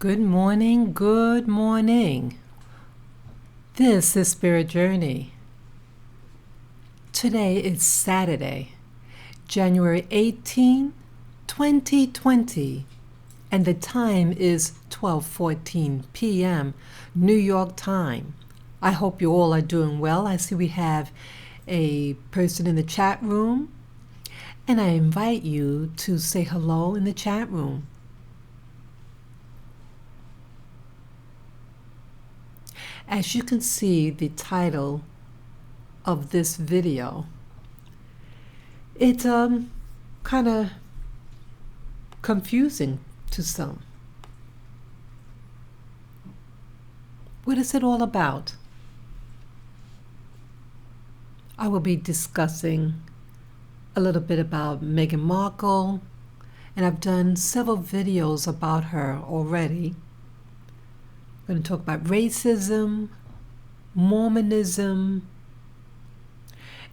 Good morning, good morning. This is Spirit Journey. Today is Saturday, January 18, 2020, and the time is 12:14 p.m. New York time. I hope you all are doing well. I see we have a person in the chat room, and I invite you to say hello in the chat room. As you can see, the title of this video, it's kind of confusing to some. What is it all about? I will be discussing a little bit about Meghan Markle, and I've done several videos about her already. I'm going to talk about racism, Mormonism,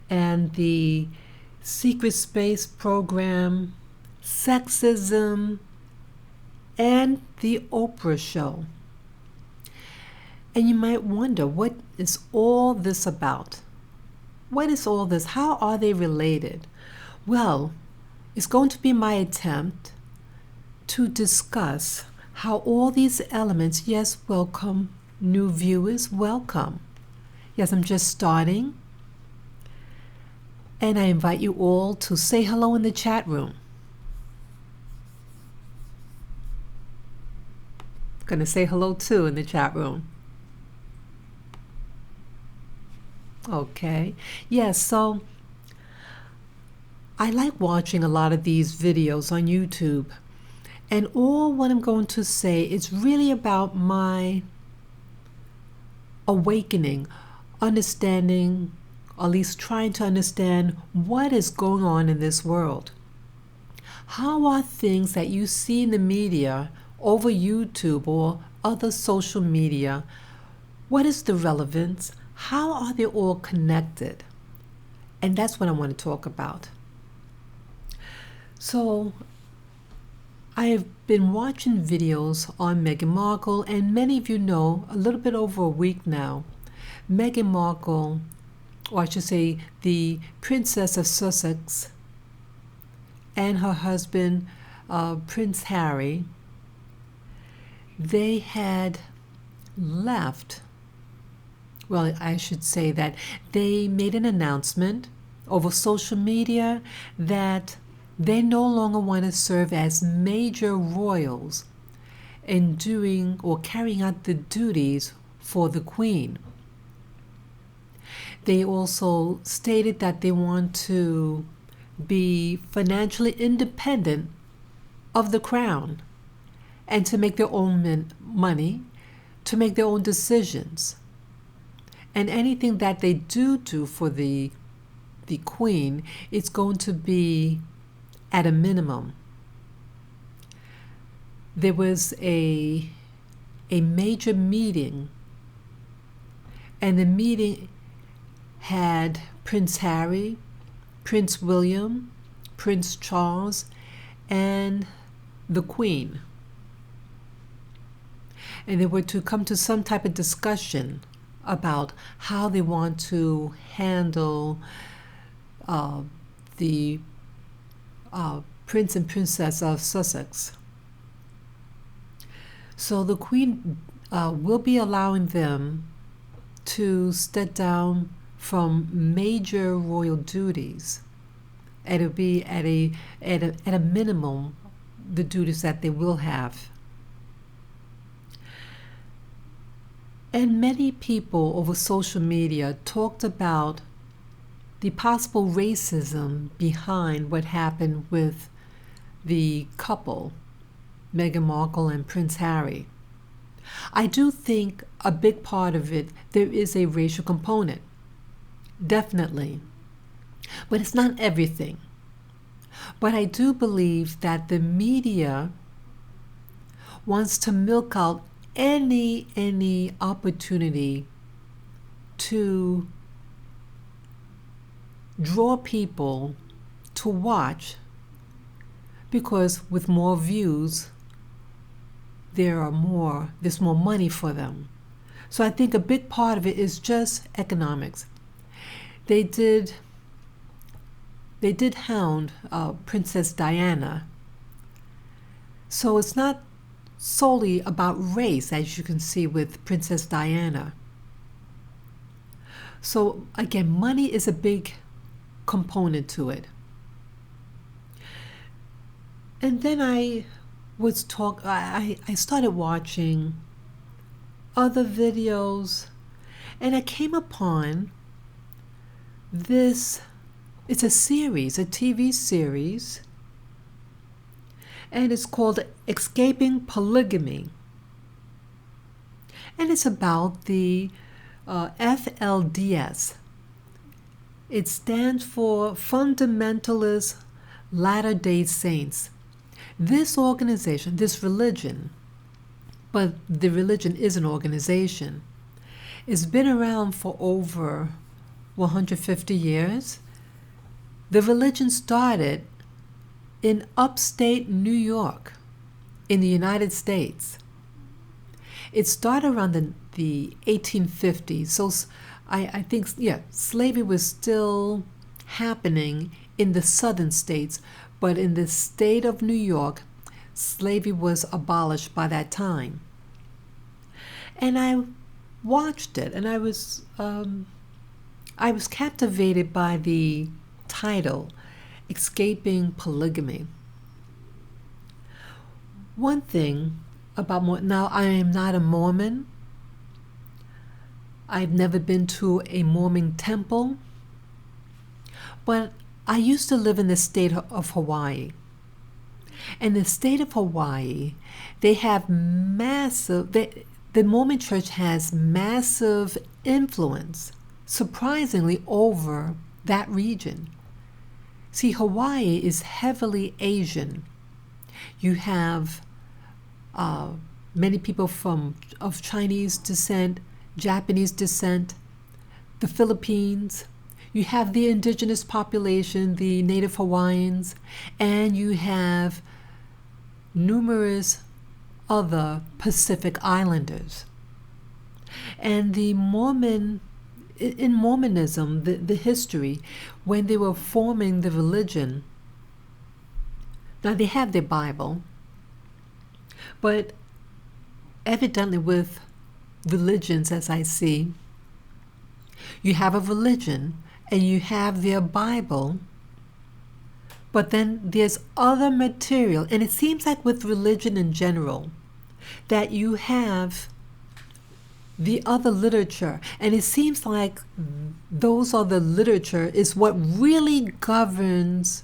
and the secret space program, sexism, and the Oprah show. And you might wonder, what is all this about? What is all this? How are they related? Well, it's going to be my attempt to discuss how all these elements, yes, welcome, new viewers, welcome. Yes, I'm just starting. And I invite you all to say hello in the chat room. Gonna say hello too in the chat room. Okay. Yes, so I like watching a lot of these videos on YouTube. And all what I'm going to say is really about my awakening, understanding, or at least trying to understand what is going on in this world. How are things that you see in the media, over YouTube or other social media, what is the relevance? How are they all connected? And that's what I want to talk about. So, I have been watching videos on Meghan Markle, and many of you know, a little bit over a week now, Meghan Markle, or I should say the Princess of Sussex, and her husband, Prince Harry, they had left. Well, I should say that they made an announcement over social media that they no longer want to serve as major royals in doing or carrying out the duties for the Queen. They also stated that they want to be financially independent of the crown and to make their own money, to make their own decisions. And anything that they do for the Queen, it's going to be at a minimum. There was a major meeting, and the meeting had Prince Harry, Prince William, Prince Charles, and the Queen. And they were to come to some type of discussion about how they want to handle the Prince and Princess of Sussex. So the Queen will be allowing them to step down from major royal duties. And it'll be at a minimum the duties that they will have. And many people over social media talked about the possible racism behind what happened with the couple, Meghan Markle and Prince Harry. I do think a big part of it, there is a racial component, definitely. But it's not everything. But I do believe that the media wants to milk out any opportunity to draw people to watch, because with more views there's more money for them. So I think a big part of it is just economics. They did hound Princess Diana. So it's not solely about race, as you can see with Princess Diana. So again, money is a big component to it. And then I started watching other videos, and I came upon this. It's a series, a TV series, and it's called Escaping Polygamy. And it's about the FLDS. It stands for Fundamentalist Latter-day Saints. This organization, this religion, but the religion is an organization, it's been around for over 150 years. The religion started in upstate New York in the United States. It started around the 1850s. So I think, slavery was still happening in the southern states, but in the state of New York, slavery was abolished by that time. And I watched it, and I was captivated by the title, Escaping Polygamy. One thing about now I am not a Mormon. I've never been to a Mormon temple, but I used to live in the state of Hawaii. In the state of Hawaii, they have the Mormon church has massive influence, surprisingly, over that region. See, Hawaii is heavily Asian. You have many people of Chinese descent, Japanese descent, the Philippines. You have the indigenous population, the Native Hawaiians, and you have numerous other Pacific Islanders. And in Mormonism, the history, when they were forming the religion, now they have their Bible, but evidently with religions, as I see, you have a religion and you have their Bible, but then there's other material. And it seems like with religion in general, that you have the other literature. And it seems like those other literature is what really governs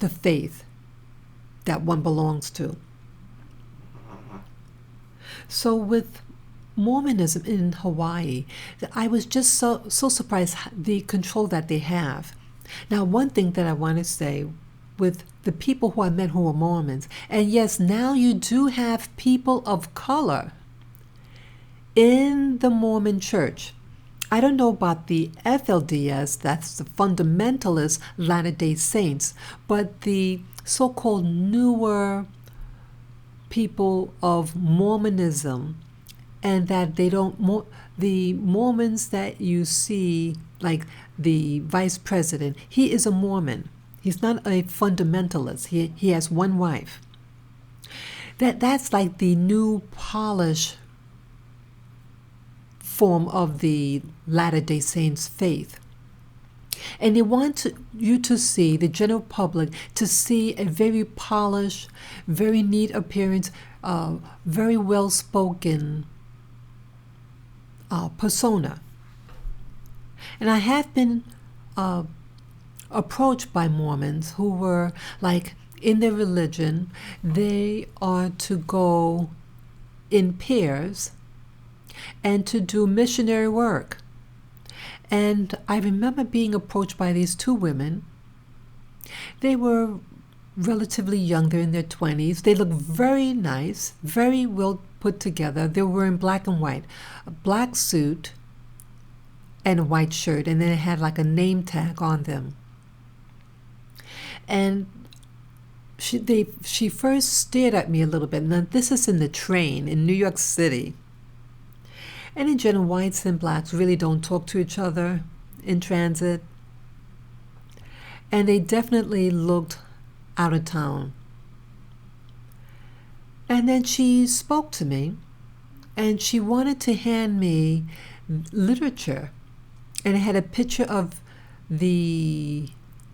the faith that one belongs to. So with Mormonism in Hawaii, I was just so surprised the control that they have. Now, one thing that I want to say with the people who I met who were Mormons, and yes, now you do have people of color in the Mormon church. I don't know about the FLDS, that's the Fundamentalist Latter-day Saints, but the so-called newer people of Mormonism, and that the Mormons that you see, like the vice president, he is a Mormon. He's not a fundamentalist. He has one wife. That's like the new polished form of the Latter-day Saints faith. And they want you to see, the general public, to see a very polished, very neat appearance, very well-spoken persona. And I have been approached by Mormons who were like, in their religion, they are to go in pairs and to do missionary work. And I remember being approached by these two women. They were relatively young, they're in their 20s. They looked very nice, very well put together. They were in black and white, a black suit and a white shirt, and then it had like a name tag on them. And she first stared at me a little bit. Now, this is in the train in New York City. And in general, whites and blacks really don't talk to each other in transit. And they definitely looked out of town. And then she spoke to me, and she wanted to hand me literature. And it had a picture of the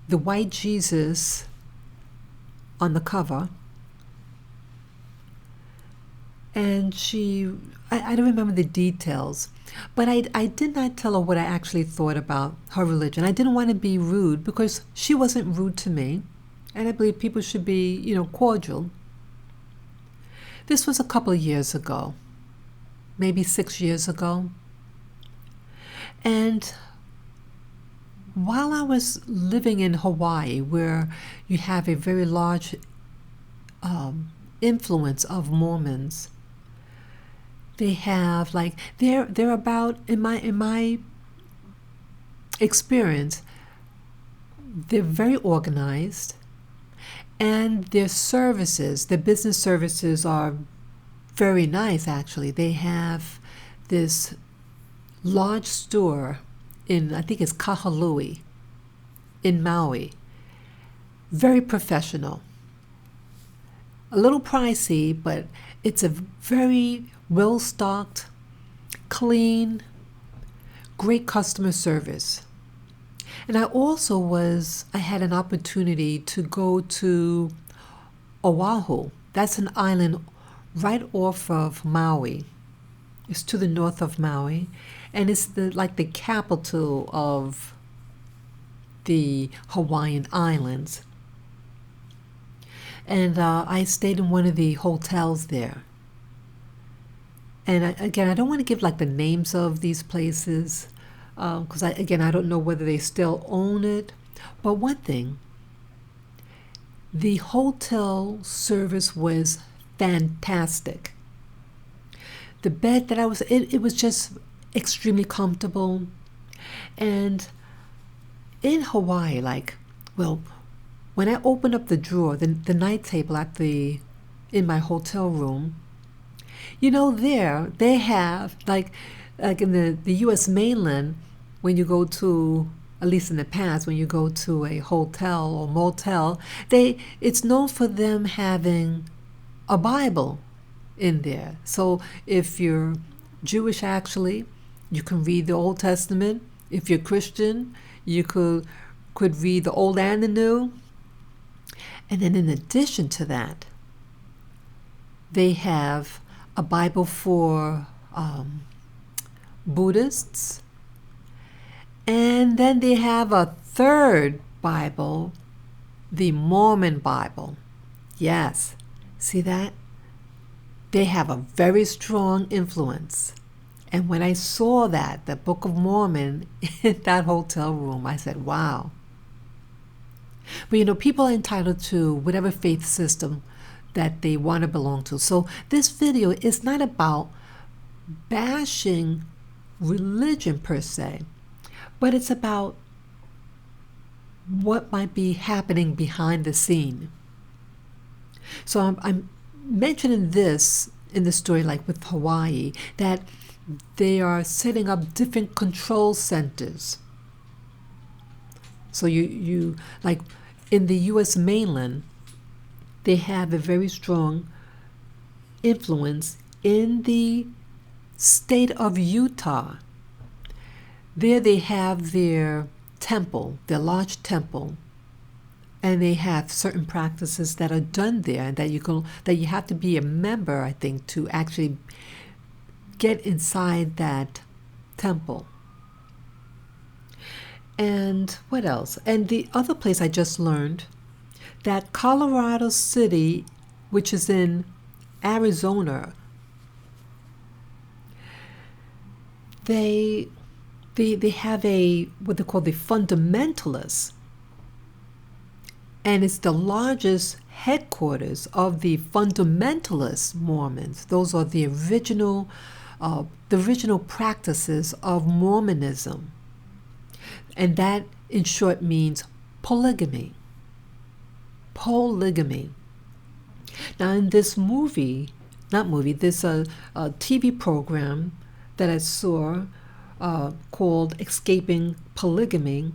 white Jesus on the cover. And I don't remember the details, but I did not tell her what I actually thought about her religion. I didn't want to be rude because she wasn't rude to me, and I believe people should be, cordial. This was a couple of years ago, maybe 6 years ago. And while I was living in Hawaii, where you have a very large influence of Mormons, they have they're about, in my experience, they're very organized, and their business services are very nice. Actually, they have this large store in, I think it's Kahului in Maui. Very professional. A little pricey, but it's a very well-stocked, clean, great customer service. And I had an opportunity to go to Oahu. That's an island right off of Maui. It's to the north of Maui, and it's the capital of the Hawaiian Islands. And I stayed in one of the hotels there. And I don't want to give the names of these places because I don't know whether they still own it. But one thing, the hotel service was fantastic. The bed that it was just extremely comfortable. And in Hawaii, when I opened up the drawer, the night table in my hotel room, there they have like in the U.S. mainland, when you go to, at least in the past, when you go to a hotel or motel, it's known for them having a Bible in there. So if you're Jewish, actually, you can read the Old Testament. If you're Christian, you could read the Old and the New. And then in addition to that, they have a Bible for Buddhists. And then they have a third Bible, the Mormon Bible. Yes, see that? They have a very strong influence. And when I saw that, the Book of Mormon in that hotel room, I said, wow. But people are entitled to whatever faith system that they want to belong to. So this video is not about bashing religion per se, but it's about what might be happening behind the scene. So I'm mentioning this in the story, like with Hawaii, that they are setting up different control centers. So you like in the U.S. mainland, they have a very strong influence in the state of Utah. There they have their temple, their large temple, and they have certain practices that are done there, and that you have to be a member, I think, to actually get inside that temple. And what else? And the other place I just learned that Colorado City, which is in Arizona, they have what they call the fundamentalists, and it's the largest headquarters of the fundamentalist Mormons. Those are the original practices of Mormonism, and that, in short, means polygamy. Polygamy. Now, in this this TV program that I saw called Escaping Polygamy.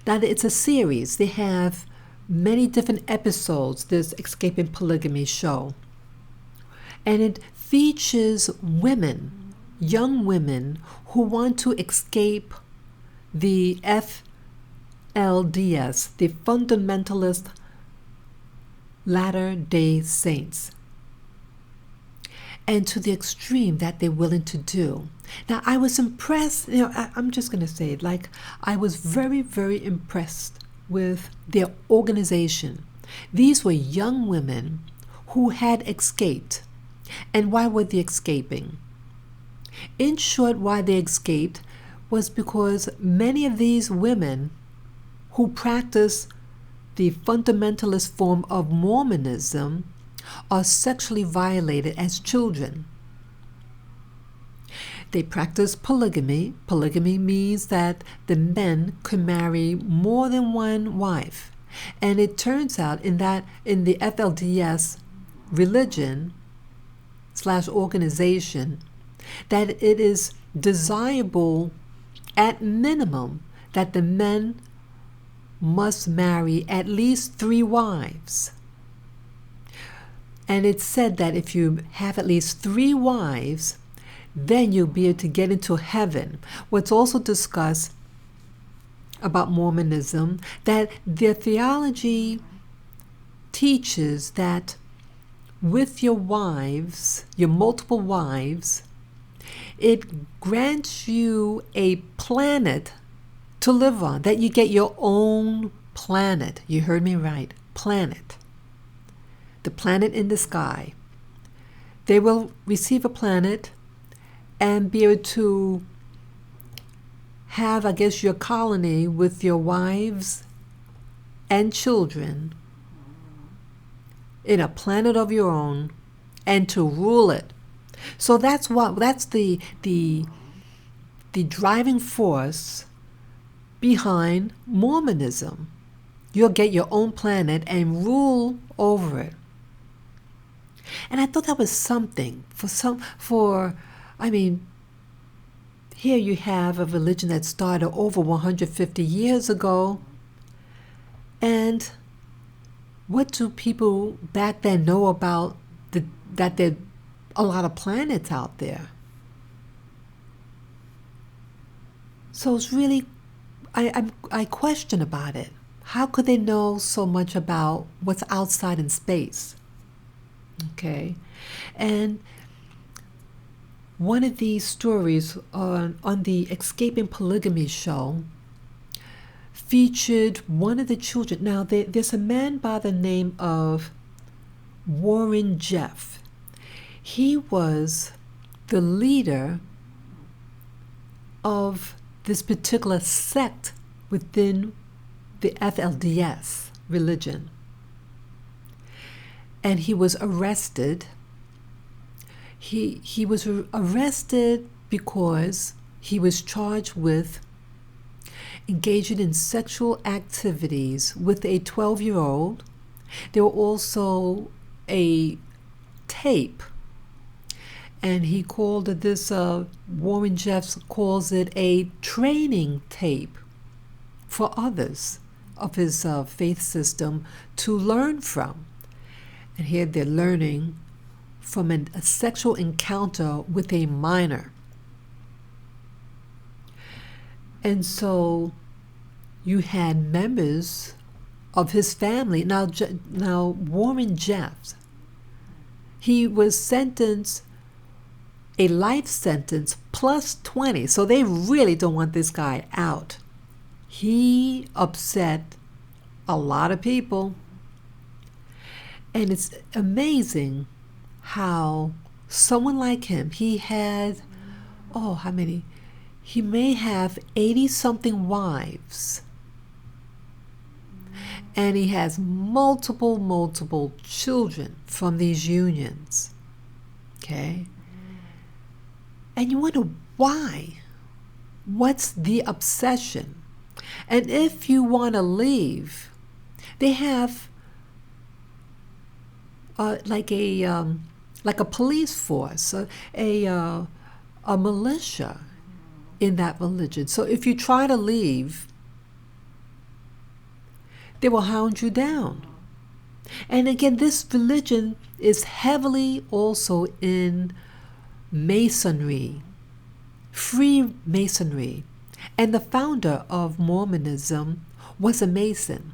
Now, it's a series. They have many different episodes, this Escaping Polygamy show. And it features women, young women, who want to escape the FLDS, the Fundamentalist Latter-day Saints, and to the extreme that they're willing to do. Now, I was impressed, I'm just going to say it, I was very, very impressed with their organization. These were young women who had escaped. And why were they escaping? In short, why they escaped was because many of these women who practice the fundamentalist form of Mormonism are sexually violated as children. They practice polygamy. Polygamy means that the men could marry more than one wife. And it turns out in the FLDS religion / organization that it is desirable at minimum that the men must marry at least 3 wives. And it's said that if you have at least 3 wives, then you'll be able to get into heaven. What's also discussed about Mormonism, that their theology teaches that with your wives, your multiple wives, it grants you a planet to live on, that you get your own planet. You heard me right, planet. The planet in the sky. They will receive a planet and be able to have, I guess, your colony with your wives and children in a planet of your own and to rule it. So that's the driving force behind Mormonism. You'll get your own planet and rule over it. And I thought that was something here you have a religion that started over 150 years ago. And what do people back then know about that there are a lot of planets out there? So it's really, I question about it. How could they know so much about what's outside in space? Okay. And one of these stories on the Escaping Polygamy show featured one of the children. Now, there's a man by the name of Warren Jeff. He was the leader of this particular sect within the FLDS religion. And he was arrested. He was arrested because he was charged with engaging in sexual activities with a 12-year-old. There was also a tape, and he called this, Warren Jeffs calls it a training tape for others of his faith system to learn from. And here they're learning from a sexual encounter with a minor. And so you had members of his family. Now Warren Jeffs, he was sentenced a life sentence plus 20. So they really don't want this guy out. He upset a lot of people. And it's amazing how someone like him, he had, how many? He may have 80-something wives. And he has multiple children from these unions. Okay? And you wonder why? What's the obsession? And if you want to leave, they have like a police force, a militia in that religion. So if you try to leave, they will hound you down. And again, this religion is heavily also in Masonry, Freemasonry. And the founder of Mormonism was a Mason.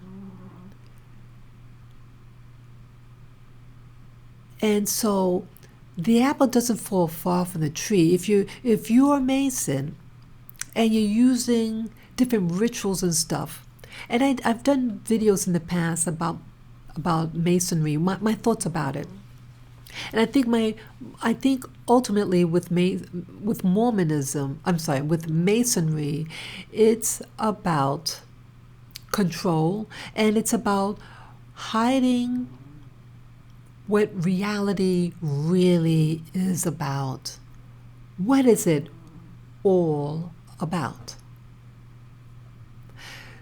And so the apple doesn't fall far from the tree. If you're a Mason and you're using different rituals and stuff, and I've done videos in the past about Masonry, my thoughts about it. And I think ultimately with Mormonism, with Masonry, it's about control, and it's about hiding what reality really is about. What is it all about?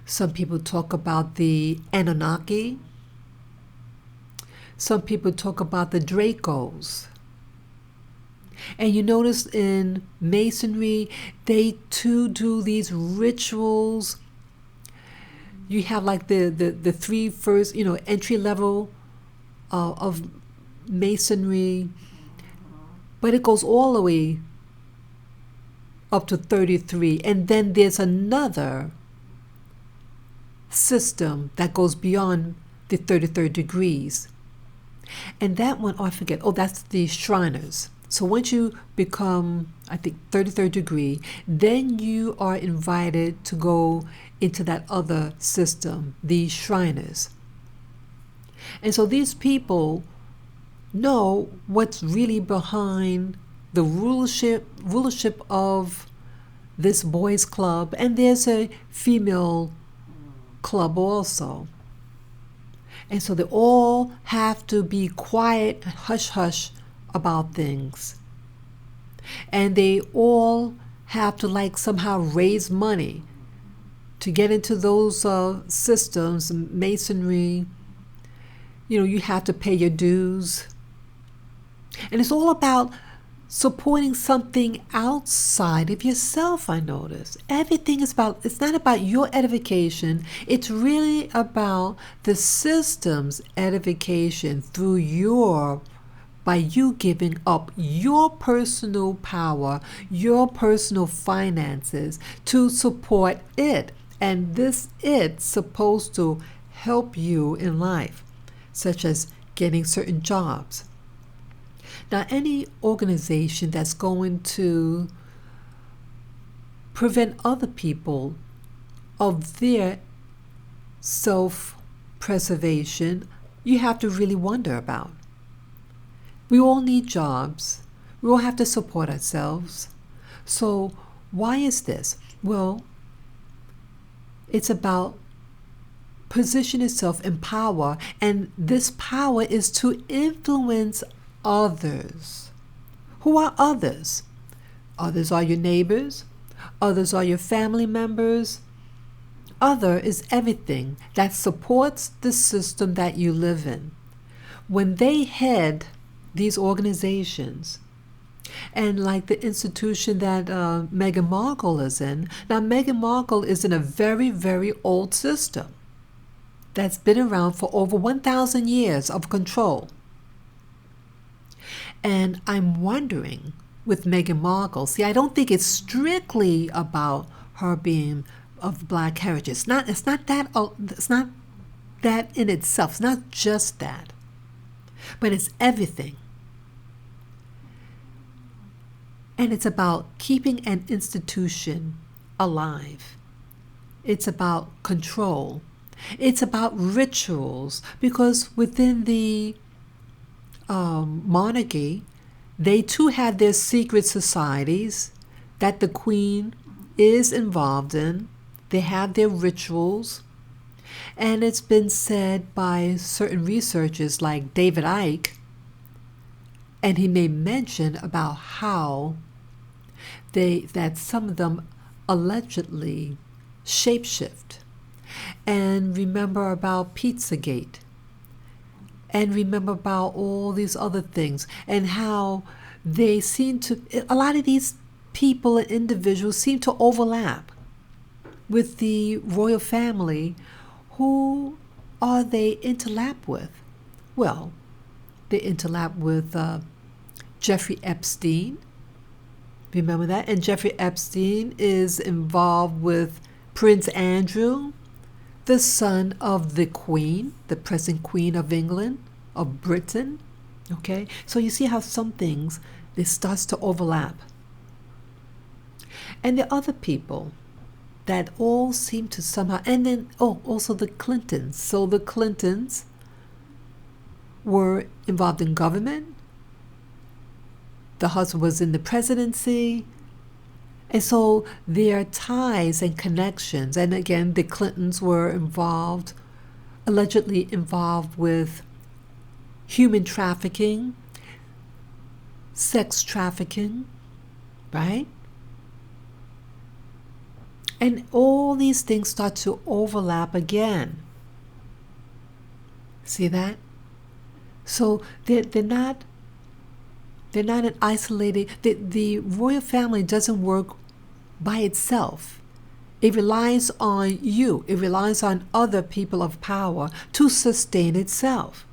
Some people talk about the Anunnaki. Some people talk about the Dracos. And you notice in Masonry, they too do these rituals. You have like the three first, entry level of Masonry, but it goes all the way up to 33. And then there's another system that goes beyond the 33rd degrees. And that one, I forget. Oh, that's the Shriners. So once you become, I think, 33rd degree, then you are invited to go into that other system, the Shriners. And so these people know what's really behind the rulership of this boys' club, and there's a female club also. And so they all have to be quiet, hush-hush about things. And they all have to somehow raise money to get into those systems, Masonry. You have to pay your dues. And it's all about supporting something outside of yourself, I notice. Everything is it's not about your edification. It's really about the system's edification by you giving up your personal power, your personal finances to support it. And this it's supposed to help you in life, such as getting certain jobs. Now, any organization that's going to prevent other people of their self-preservation, you have to really wonder about. We all need jobs. We all have to support ourselves. So why is this? Well, it's about position itself in power, and this power is to influence others. Who are others? Others are your neighbors. Others are your family members. Other is everything that supports the system that you live in. When they head these organizations, and like the institution that Meghan Markle is in. Now, Meghan Markle is in a very, very old system that's been around for over 1,000 years of control. And I'm wondering with Meghan Markle, I don't think it's strictly about her being of black heritage. It's not that in itself. It's not just that. But it's everything. And it's about keeping an institution alive. It's about control. It's about rituals, because within the monarchy, they too have their secret societies that the queen is involved in. They have their rituals. And it's been said by certain researchers like David Icke, and he made mention about how that some of them allegedly shapeshift. And remember about Pizzagate. and remember about all these other things, and how they seem to, a lot of these people and individuals seem to overlap with the royal family. Who are they interlap with? Well, they interlap with Jeffrey Epstein. Remember that? And Jeffrey Epstein is involved with Prince Andrew, the son of the Queen, the present Queen of England, of Britain. Okay? So you see how some things, it starts to overlap. And the other people that all seem to somehow, and then, also the Clintons. So the Clintons were involved in government. The husband was in the presidency. And so their ties and connections, and again, the Clintons were involved, allegedly involved with human trafficking, sex trafficking, right? And all these things start to overlap again. See that? So they're not an isolated. The royal family doesn't work by itself. It relies on you. It relies on other people of power to sustain itself.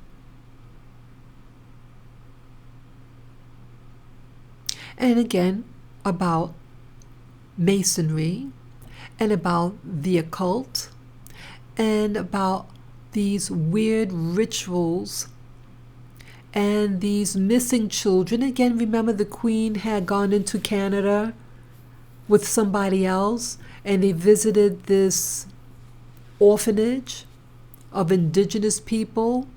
And again, about Masonry, and about the occult, and about these weird rituals, and these missing children. Again, remember the Queen had gone into Canada with somebody else, and they visited this orphanage of indigenous people,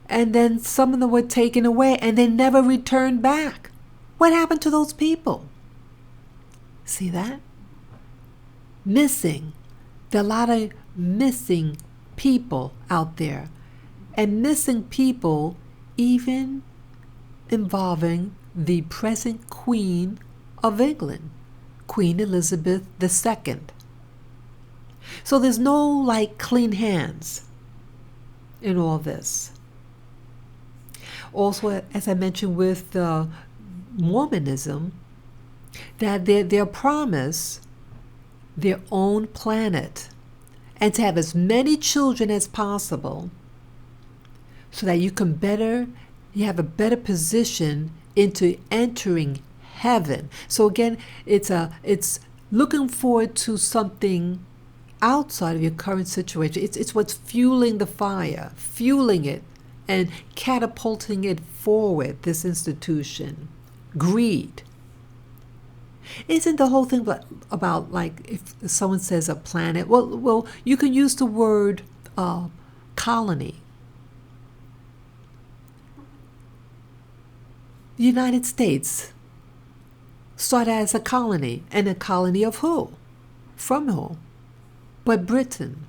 and then some of them were taken away, and they never returned back. What happened to those people? See that? Missing. There are a lot of missing people out there. And missing people even involving the present Queen of England, Queen Elizabeth II. So there's no clean hands in all this. Also, as I mentioned with Mormonism, that they're promised their own planet and to have as many children as possible, so that you have a better position into entering heaven. So again, it's looking forward to something outside of your current situation. It's what's fueling the fire, fueling it and catapulting it forward, this institution. Greed. Isn't the whole thing about if someone says a planet, well, you can use the word colony. The United States started as a colony, and a colony of who? From who? But Britain.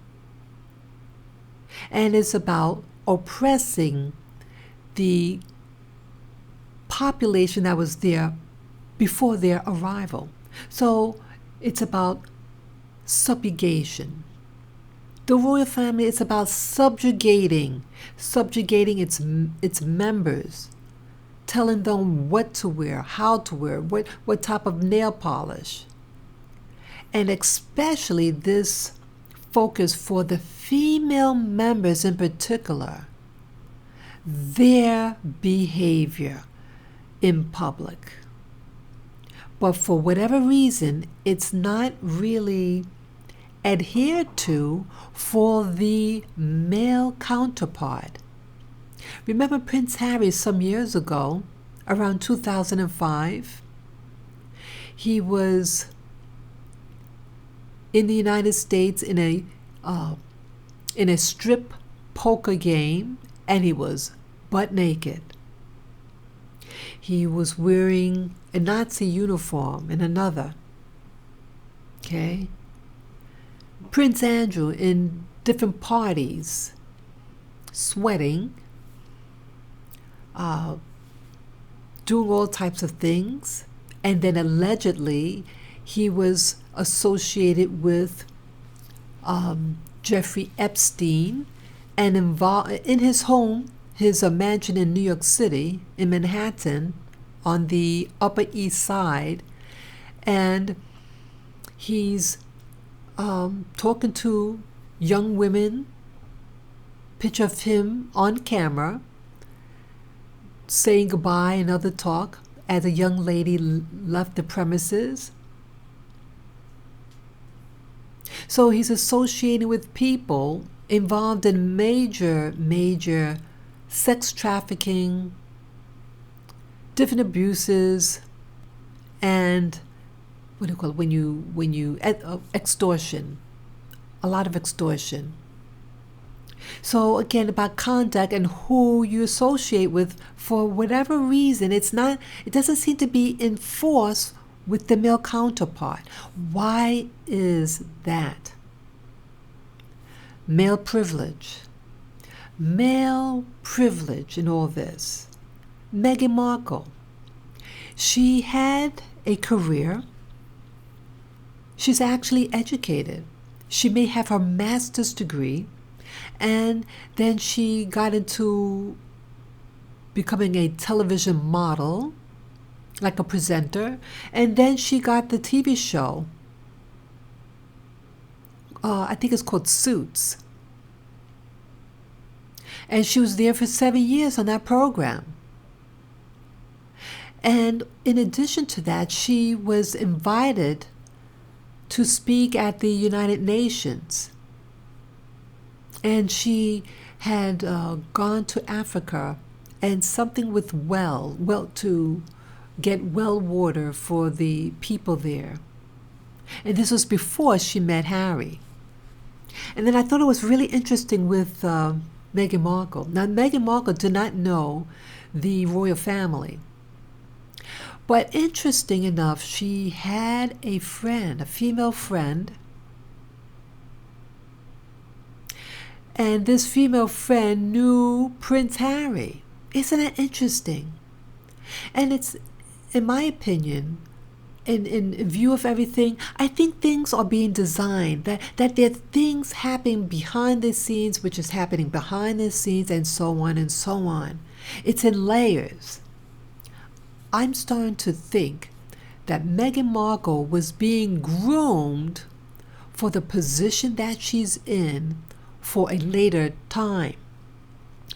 And it's about oppressing the population that was there before their arrival. So it's about subjugation. The royal family is about subjugating its members, telling them what to wear, how to wear, what type of nail polish. And especially this focus for the female members in particular, their behavior in public. But for whatever reason, it's not really adhered to for the male counterpart. Remember Prince Harry some years ago, around 2005? He was in the United States in a strip poker game, and he was butt naked. He was wearing a Nazi uniform in another. Okay? Prince Andrew in different parties, sweating, doing all types of things, and then allegedly he was associated with Jeffrey Epstein and involved in his home, his mansion in New York City, in Manhattan, on the Upper East Side, and he's talking to young women. Picture of him on camera saying goodbye and other talk as a young lady left the premises. So he's associating with people involved in major sex trafficking, different abuses, and what do you call it extortion, a lot of extortion. So again, about conduct and who you associate with, for whatever reason, it doesn't seem to be in force with the male counterpart. Why is that? Male privilege. Male privilege in all this. Meghan Markle. She had a career. She's actually educated. She may have her master's degree, and then she got into becoming a television model, like a presenter, and then she got the TV show. I think it's called Suits. And she was there for 7 years on that program. And in addition to that, she was invited to speak at the United Nations. And she had gone to Africa and something with to get well water for the people there. And this was before she met Harry. And then I thought it was really interesting with Meghan Markle. Now, Meghan Markle did not know the royal family. But interesting enough, she had a friend, a female friend. And this female friend knew Prince Harry. Isn't that interesting? And it's, in my opinion, in view of everything, I think things are being designed, that there are things happening behind the scenes, which is happening behind the scenes, and so on and so on. It's in layers. I'm starting to think that Meghan Markle was being groomed for the position that she's in for a later time.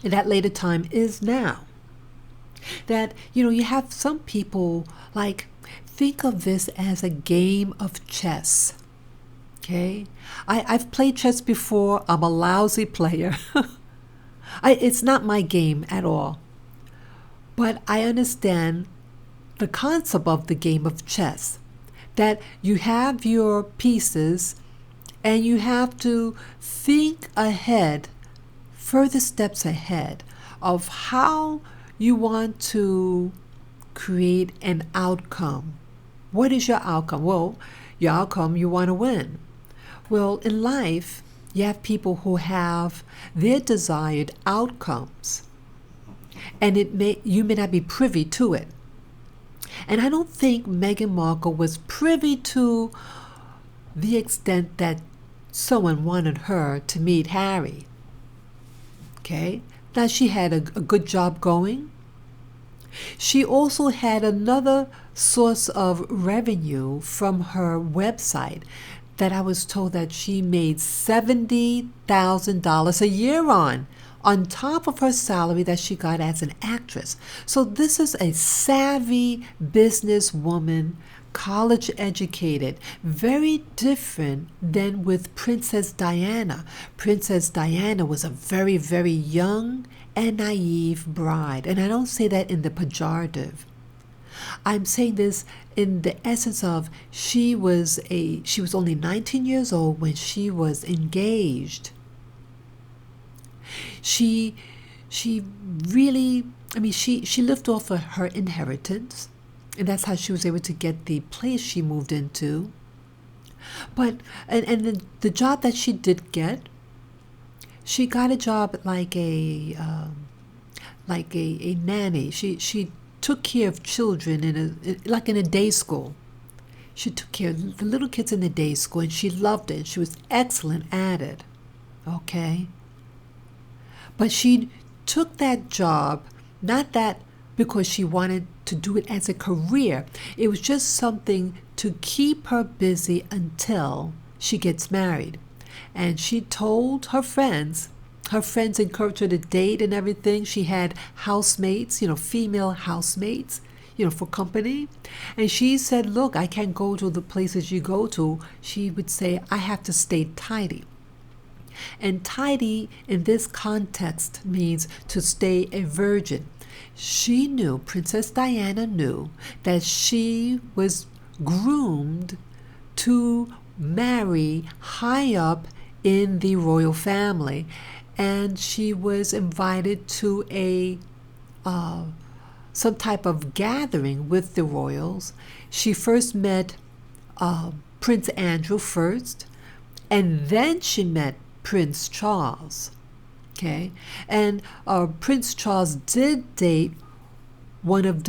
And that later time is now. That, you have some people, like, think of this as a game of chess. Okay? I've played chess before. I'm a lousy player. It's not my game at all. But I understand the concept of the game of chess. That you have your pieces and you have to think ahead, further steps ahead, of how you want to create an outcome. What is your outcome? Well, your outcome, you want to win. Well, in life, you have people who have their desired outcomes, and you may not be privy to it. And I don't think Meghan Markle was privy to the extent that someone wanted her to meet Harry. Okay? Now, she had a good job going. She also had another source of revenue from her website that I was told that she made $70,000 a year on top of her salary that she got as an actress. So this is a savvy businesswoman, college educated, very different than with Princess Diana. Princess Diana was a very, very young and naive bride. And I don't say that in the pejorative. I'm saying this in the essence of she was only 19 years old when she was engaged. She really, she lived off of her inheritance, and that's how she was able to get the place she moved into. But and the job that she did get, she got a job like a nanny. She took care of children in a day school. She took care of the little kids in the day school, and she loved it. She was excellent at it. Okay. But she took that job, not that because she wanted to do it as a career. It was just something to keep her busy until she gets married. And she told her friends encouraged her to date and everything. She had housemates, female housemates, for company. And she said, look, I can't go to the places you go to. She would say, I have to stay tidy. And tidy in this context means to stay a virgin. She knew, Princess Diana knew, that she was groomed to marry high up in the royal family. And she was invited to some type of gathering with the royals. She first met Prince Andrew first, and then she met Prince Charles. Okay, and Prince Charles did date one of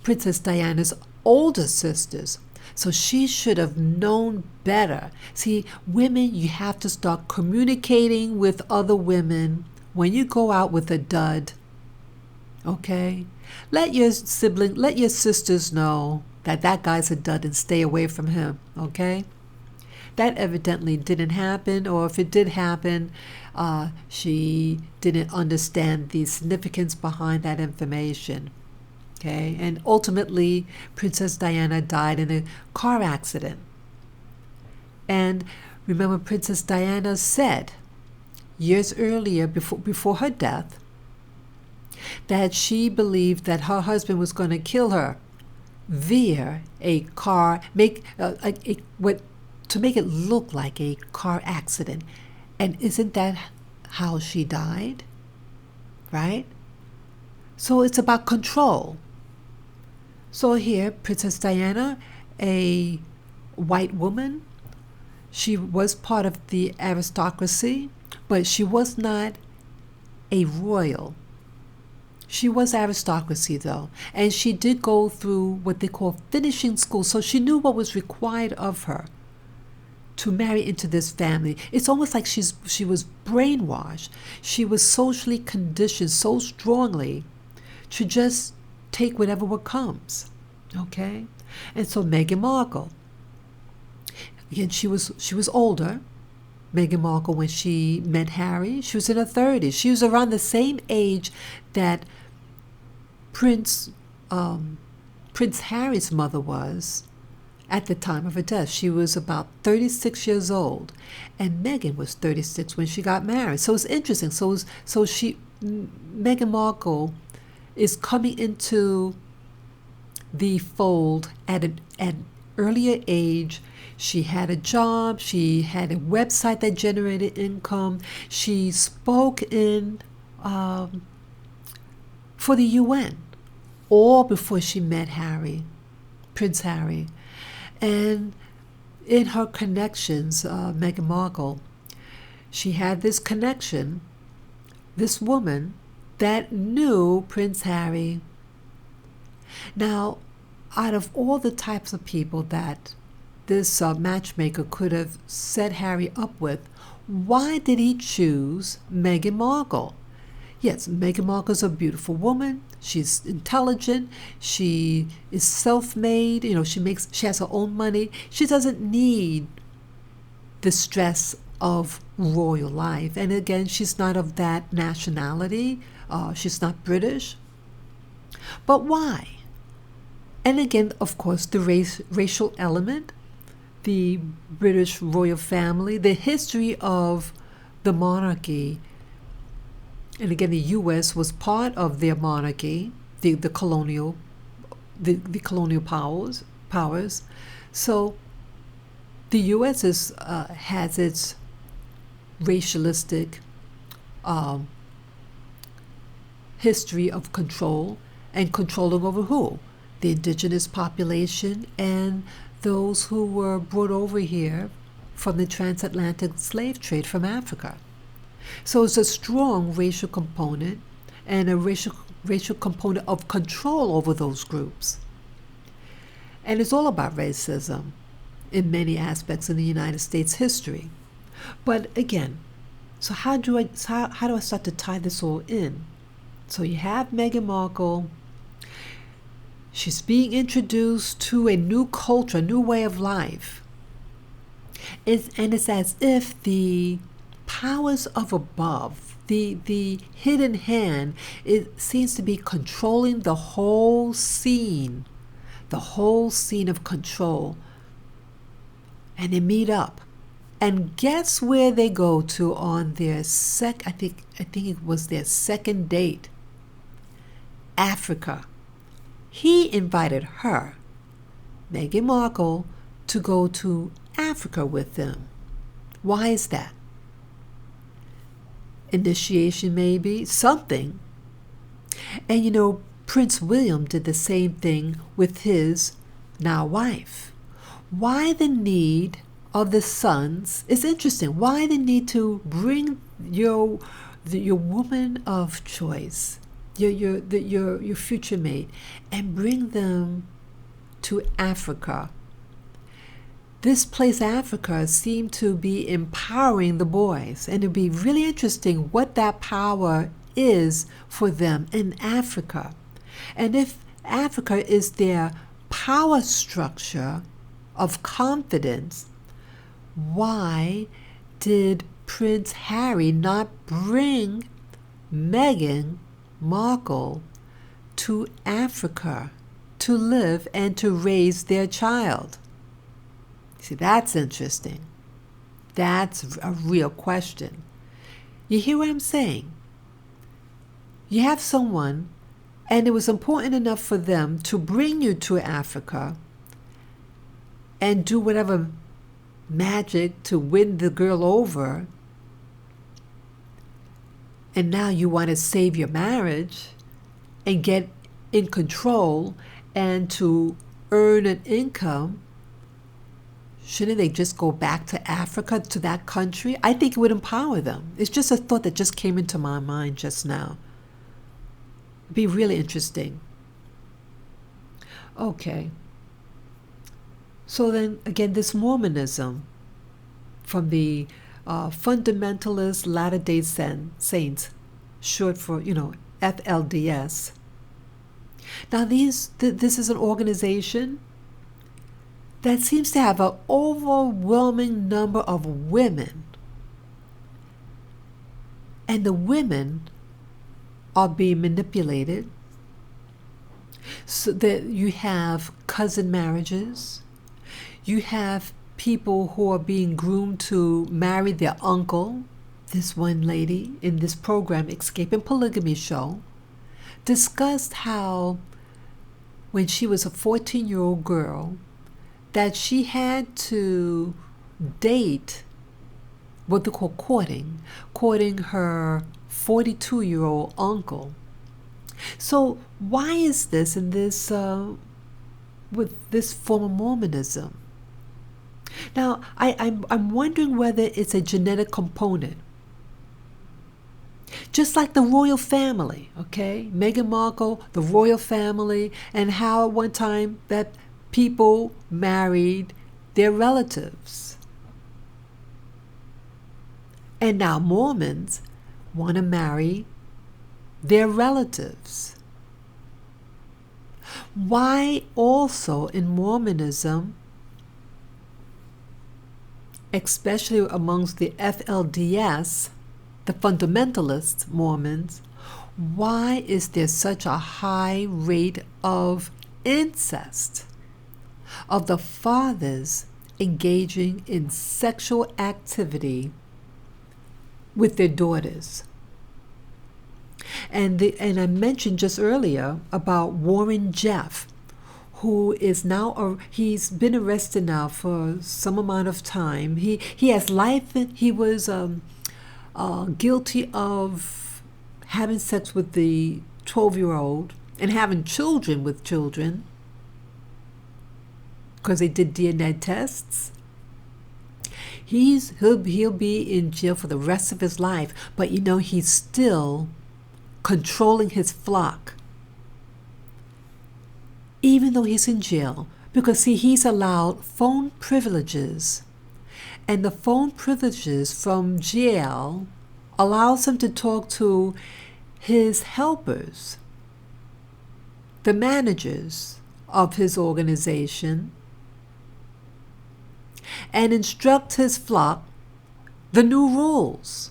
Princess Diana's older sisters. So she should have known better. See, women, you have to start communicating with other women when you go out with a dud. Okay? Let your sisters know that guy's a dud and stay away from him. Okay? That evidently didn't happen, or if it did happen, she didn't understand the significance behind that information. Okay, and ultimately, Princess Diana died in a car accident. And remember, Princess Diana said years earlier, before her death, that she believed that her husband was going to kill her via a car, to make it look like a car accident. And isn't that how she died? Right? So it's about control. So here, Princess Diana, a white woman, she was part of the aristocracy, but she was not a royal. She was aristocracy, though, and she did go through what they call finishing school, so she knew what was required of her to marry into this family. It's almost like she was brainwashed. She was socially conditioned so strongly to just take whatever what comes. Okay? And so Meghan Markle, again, she was older. Meghan Markle, when she met Harry, she was in her 30s. She was around the same age that Prince Harry's mother was at the time of her death. She was about 36 years old, and Meghan was 36 when she got married. So it's interesting. Meghan Markle is coming into the fold at an earlier age. She had a job. She had a website that generated income. She spoke in for the UN, all before she met Prince Harry. And in her connections, Meghan Markle, she had this connection, this woman that knew Prince Harry. Now, out of all the types of people that this matchmaker could have set Harry up with, why did he choose Meghan Markle? Yes, Meghan Markle's a beautiful woman. She's intelligent. She is self-made. She has her own money. She doesn't need the stress of royal life. And again, she's not of that nationality. She's not British. But why? And again, of course, the racial element, the British royal family, the history of the monarchy. And again, the U.S. was part of their monarchy, the colonial powers. So the U.S. has its racialistic history of control, and controlling over who? The indigenous population and those who were brought over here from the transatlantic slave trade from Africa. So it's a strong racial component and a racial component of control over those groups. And it's all about racism in many aspects in the United States history. But again, So how do I start to tie this all in? So you have Meghan Markle. She's being introduced to a new culture, a new way of life. It's as if the powers of above, the hidden hand, it seems to be controlling the whole scene of control. And they meet up. And guess where they go to on their I think it was their second date? Africa. He invited her, Meghan Markle, to go to Africa with them. Why is that? Initiation, maybe, something. And you know, Prince William did the same thing with his now wife. Why the need of the sons? It's interesting. Why the need to bring your woman of choice, your future mate, and bring them to Africa? This place, Africa, seemed to be empowering the boys, and it'd be really interesting what that power is for them in Africa. And if Africa is their power structure of confidence, why did Prince Harry not bring Meghan Markle to Africa to live and to raise their child? See, that's interesting. That's a real question. You hear what I'm saying? You have someone, and it was important enough for them to bring you to Africa and do whatever magic to win the girl over. And now you want to save your marriage and get in control and to earn an income. Shouldn't they just go back to Africa, to that country? I think it would empower them. It's just a thought that just came into my mind just now. It'd be really interesting. Okay. So then, again, this Mormonism from the fundamentalist Latter-day Saints, short for, FLDS. Now, this is an organization that seems to have an overwhelming number of women. And the women are being manipulated. So that you have cousin marriages. You have people who are being groomed to marry their uncle. This one lady in this program, Escaping Polygamy show, discussed how when she was a 14-year-old girl, that she had to date what they call courting her 42-year-old uncle. So why is this in this with this form of Mormonism? Now, I'm wondering whether it's a genetic component. Just like the royal family, okay? Meghan Markle, the royal family, and how at one time that people married their relatives. And now Mormons want to marry their relatives. Why also in Mormonism, especially amongst the FLDS, the fundamentalist Mormons, why is there such a high rate of incest, of the fathers engaging in sexual activity with their daughters? And I mentioned just earlier about Warren Jeff, who is now, he's been arrested now for some amount of time. He has life. He was guilty of having sex with the 12-year-old and having children with children because they did DNA tests. He'll be in jail for the rest of his life, but he's still controlling his flock, even though he's in jail, because he's allowed phone privileges, and the phone privileges from jail allows him to talk to his helpers, the managers of his organization, and instruct his flock the new rules.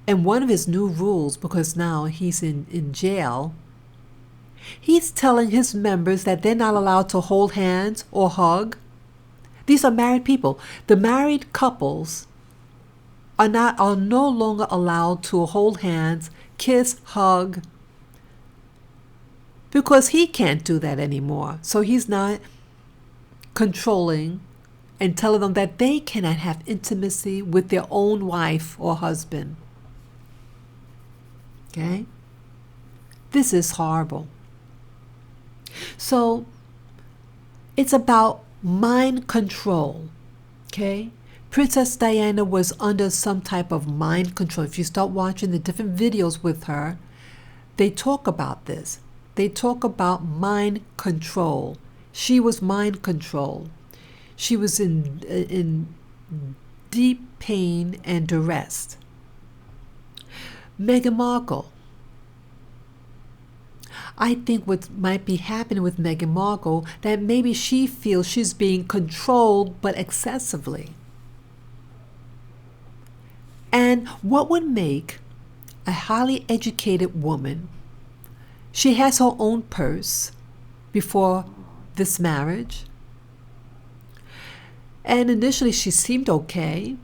And one of his new rules, because now he's in jail, he's telling his members that they're not allowed to hold hands or hug. These are married people. The married couples are no longer allowed to hold hands, kiss, hug, because he can't do that anymore. So he's not controlling and telling them that they cannot have intimacy with their own wife or husband. Okay? This is horrible. So it's about mind control. Okay? Princess Diana was under some type of mind control. If you start watching the different videos with her, they talk about this. They talk about mind control. She was mind controlled. She was in deep pain and duress. Meghan Markle. I think what might be happening with Meghan Markle, that maybe she feels she's being controlled, but excessively. And what would make a highly educated woman, she has her own purse before this marriage, and initially she seemed okay.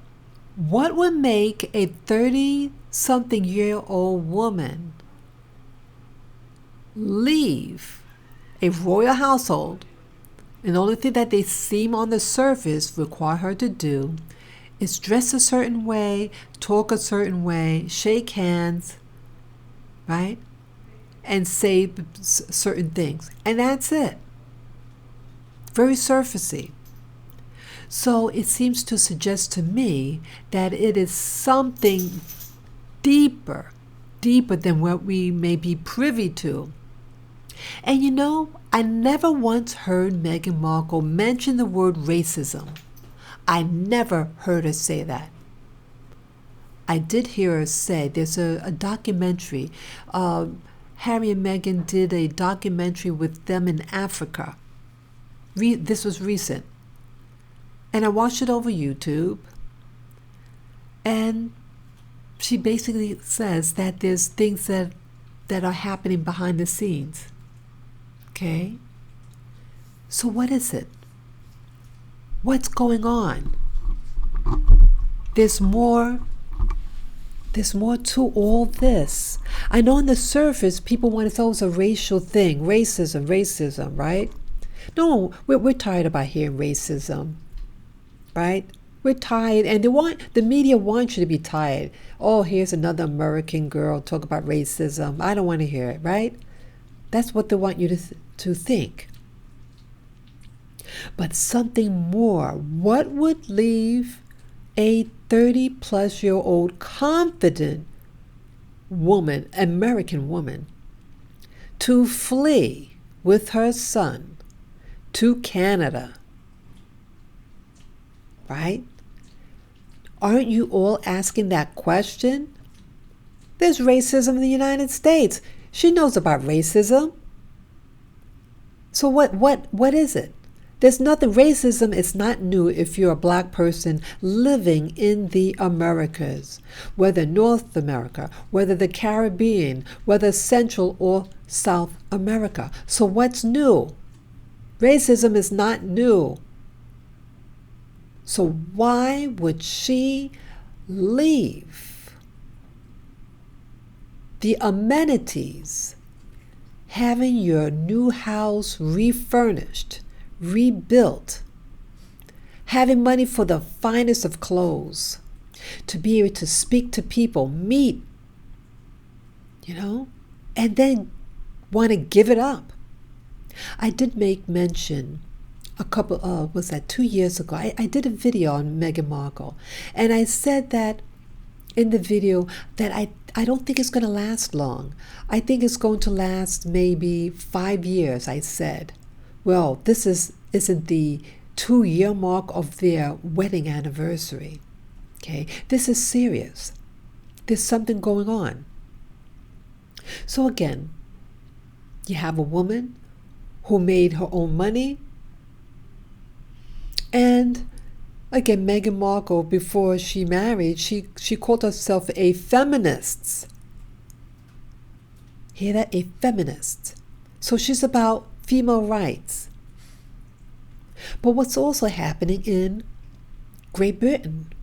What would make a 30-something-year-old woman leave a royal household, and the only thing that they seem on the surface require her to do is dress a certain way, talk a certain way, shake hands, right? And say certain things. And that's it. Very surfacey. So it seems to suggest to me that it is something deeper than what we may be privy to. And you know, I never once heard Meghan Markle mention the word racism. I never heard her say that. I did hear her say, there's a documentary, Harry and Meghan did a documentary with them in Africa. This was recent. And I watched it over YouTube. And she basically says that there's things that are happening behind the scenes. Okay? So what is it? What's going on? There's more to all this. I know on the surface, people want to say, oh, it's a racial thing. Racism, right? No, we're tired about hearing racism, right? We're tired, and the media wants you to be tired. Oh, here's another American girl talk about racism. I don't want to hear it, right? That's what they want you to think. But something more. What would leave a 30-plus-year-old confident woman, American woman, to flee with her son to Canada? Right? Aren't you all asking that question? There's racism in the United States. She knows about racism. So what is it? There's nothing. Racism is not new if you're a black person living in the Americas, whether North America, whether the Caribbean, whether Central or South America. So what's new? Racism is not new. So why would she leave the amenities, having your new house refurnished, rebuilt, having money for the finest of clothes, to be able to speak to people, meet, and then want to give it up? I did make mention a couple, was that 2 years ago? I did a video on Meghan Markle, and I said that in the video that I don't think it's going to last long. I think it's going to last maybe 5 years, I said. Well, this isn't the 2-year mark of their wedding anniversary. Okay, this is serious. There's something going on. So again, you have a woman who made her own money. And again, Meghan Markle, before she married, she called herself a feminist. Hear that? A feminist. So she's about female rights. But what's also happening in Great Britain?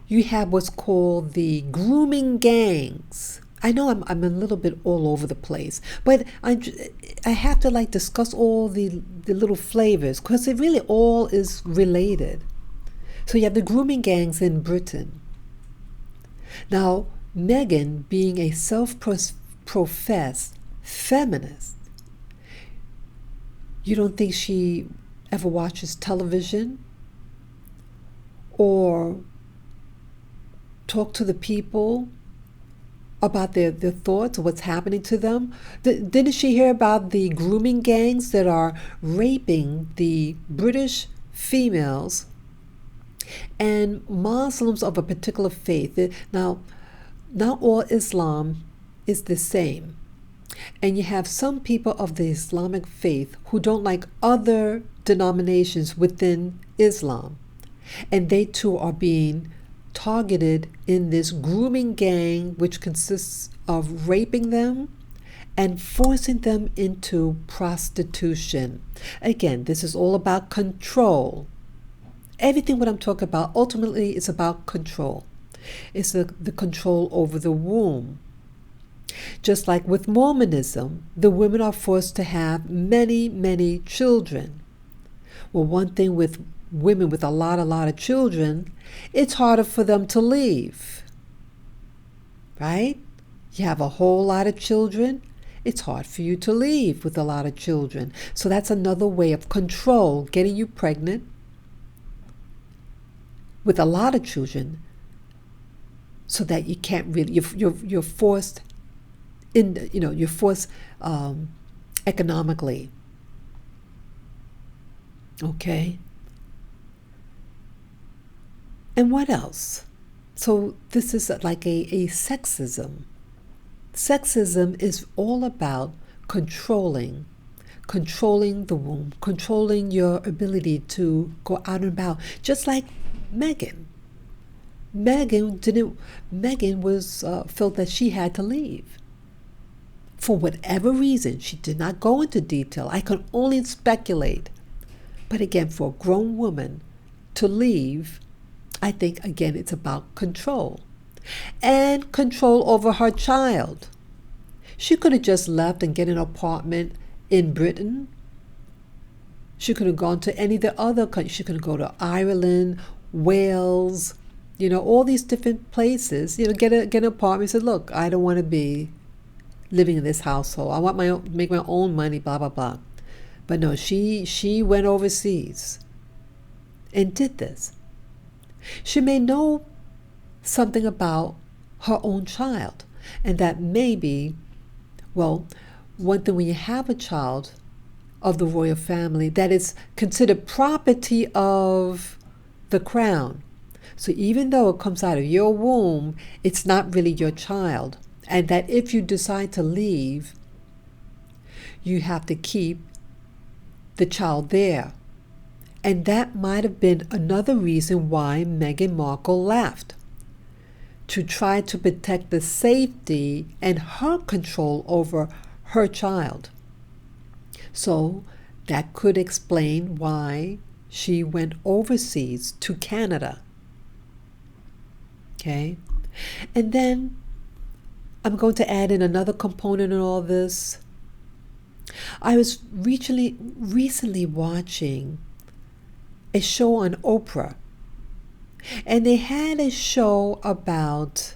You have what's called the grooming gangs. I know I'm a little bit all over the place, but I have to discuss all the little flavors because it really all is related. So you have the grooming gangs in Britain. Now, Meghan, being a self-professed feminist, you don't think she ever watches television or talk to the people about their thoughts, what's happening to them? Didn't she hear about the grooming gangs that are raping the British females and Muslims of a particular faith? Now, not all Islam is the same. And you have some people of the Islamic faith who don't like other denominations within Islam. And they too are being targeted in this grooming gang, which consists of raping them and forcing them into prostitution. Again, this is all about control. Everything what I'm talking about ultimately is about control. It's the control over the womb. Just like with Mormonism, the women are forced to have many, many children. Well, one thing with women with a lot of children, it's harder for them to leave. Right? You have a whole lot of children, it's hard for you to leave with a lot of children. So that's another way of control, getting you pregnant with a lot of children so that you can't really, you're forced you're forced economically. Okay? And what else? So this is like a sexism. Sexism is all about controlling the womb, controlling your ability to go out and about. Just like Meghan. Meghan was felt that she had to leave. For whatever reason, she did not go into detail. I can only speculate. But again, for a grown woman to leave, I think, again, it's about control. And control over her child. She could have just left and get an apartment in Britain. She could have gone to any of the other countries. She could go to Ireland, Wales, all these different places. Get an apartment. Say, look, I don't want to be living in this household. I want make my own money, blah, blah, blah. But no, she went overseas and did this. She may know something about her own child, and that maybe, well, one thing when you have a child of the royal family, that is considered property of the crown. So even though it comes out of your womb, it's not really your child. And that if you decide to leave, you have to keep the child there. And that might have been another reason why Meghan Markle left, to try to protect the safety and her control over her child. So that could explain why she went overseas to Canada. Okay? And then I'm going to add in another component in all this. I was recently watching a show on Oprah, and they had a show about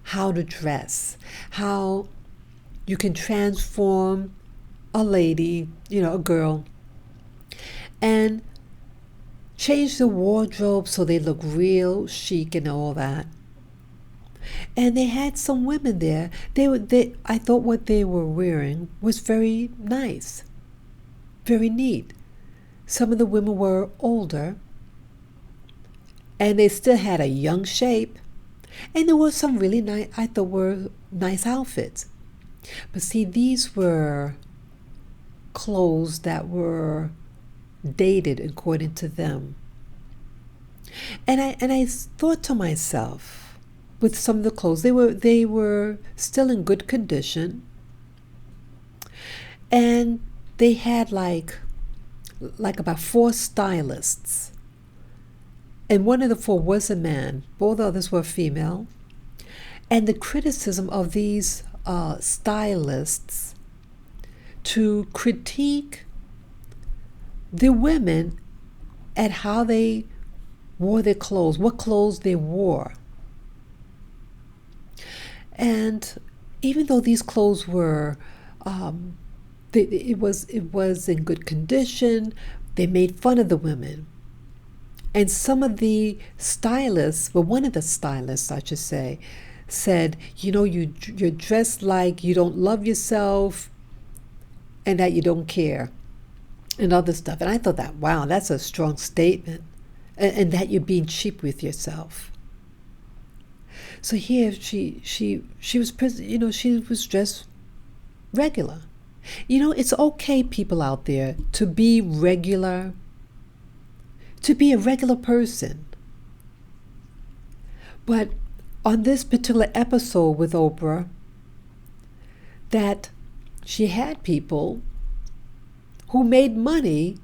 how to dress, how you can transform a lady, a girl, and change the wardrobe so they look real chic and all that. And they had some women there. I thought what they were wearing was very nice, very neat. Some of the women were older, and they still had a young shape. And there were some really nice, I thought were nice outfits. But see, these were clothes that were dated according to them. And I thought to myself, with some of the clothes, they were still in good condition. And they had like about 4 stylists. And one of the 4 was a man. Both others were female. And the criticism of these stylists to critique the women at how they wore their clothes, what clothes they wore. And even though these clothes were, it was in good condition, they made fun of the women. And some of the stylists, well, one of the stylists, I should say, said, you're dressed like you don't love yourself and that you don't care and other stuff. And I thought that, wow, that's a strong statement, and that you're being cheap with yourself. So here she was, she was dressed regular. It's okay, people out there, to be regular, to be a regular person. But on this particular episode with Oprah, that she had people who made money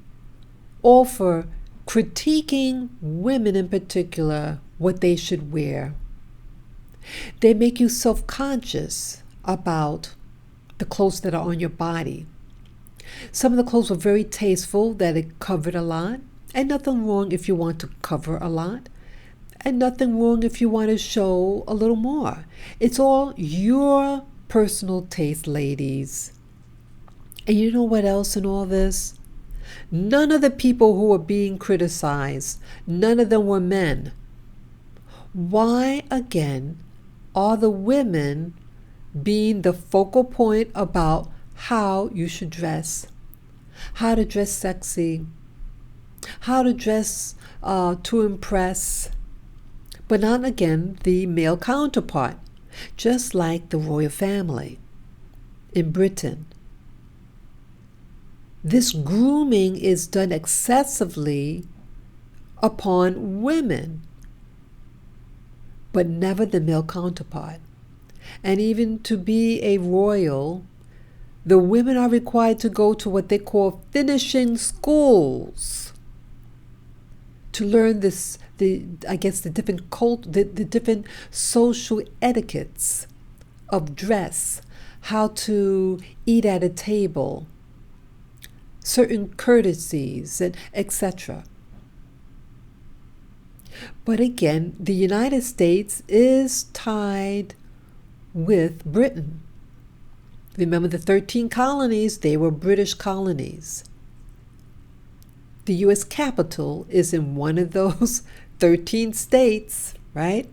off for critiquing women in particular, what they should wear. They make you self-conscious about the clothes that are on your body. Some of the clothes were very tasteful, that it covered a lot, and nothing wrong if you want to cover a lot, and nothing wrong if you want to show a little more. It's all your personal taste, ladies. And you know what else in all this? None of the people who were being criticized, none of them were men. Why, again, are the women being the focal point about how you should dress, how to dress sexy, how to dress to impress, but not, again, the male counterpart, just like the royal family in Britain. This grooming is done excessively upon women, but never the male counterpart. And even to be a royal, the women are required to go to what they call finishing schools to learn the different social etiquettes of dress, how to eat at a table, certain courtesies, and etc. But again, the United States is tied with Britain. Remember the 13 colonies, they were British colonies. The U.S. Capitol is in one of those 13 states, right?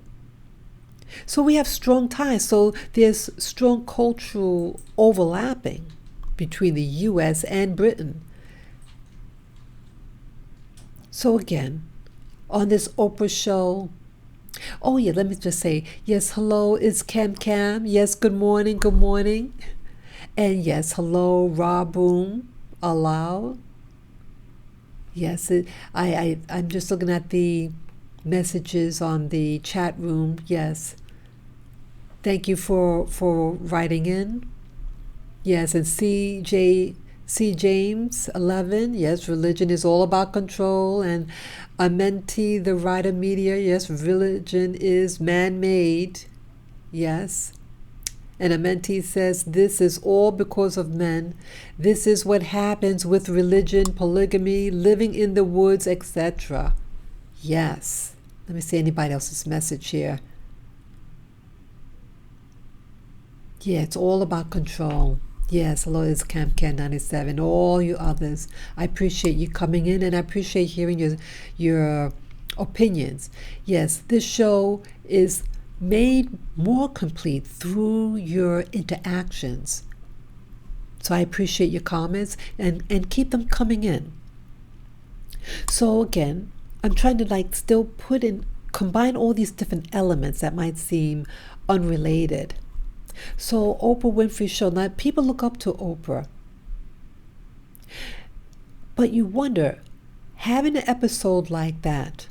So we have strong ties. So there's strong cultural overlapping between the U.S. and Britain. So again, on this Oprah show, oh yeah, let me just say, yes, hello, it's Cam. Yes, good morning. And yes, hello, Raboom, Allow. Yes, I'm just looking at the messages on the chat room. Yes. Thank you for writing in. Yes, and C. James 11, yes, religion is all about control. And Amenti, the writer media, yes, religion is man-made. Yes. And Amenti says, this is all because of men. This is what happens with religion, polygamy, living in the woods, etc. Yes. Let me see anybody else's message here. Yeah, it's all about control. Yes, hello, it's CamCan97. All you others, I appreciate you coming in, and I appreciate hearing your opinions. Yes, this show is made more complete through your interactions. So I appreciate your comments, and keep them coming in. So again, I'm trying to still put in combine all these different elements that might seem unrelated. So Oprah Winfrey Show, now people look up to Oprah. But you wonder, having an episode like that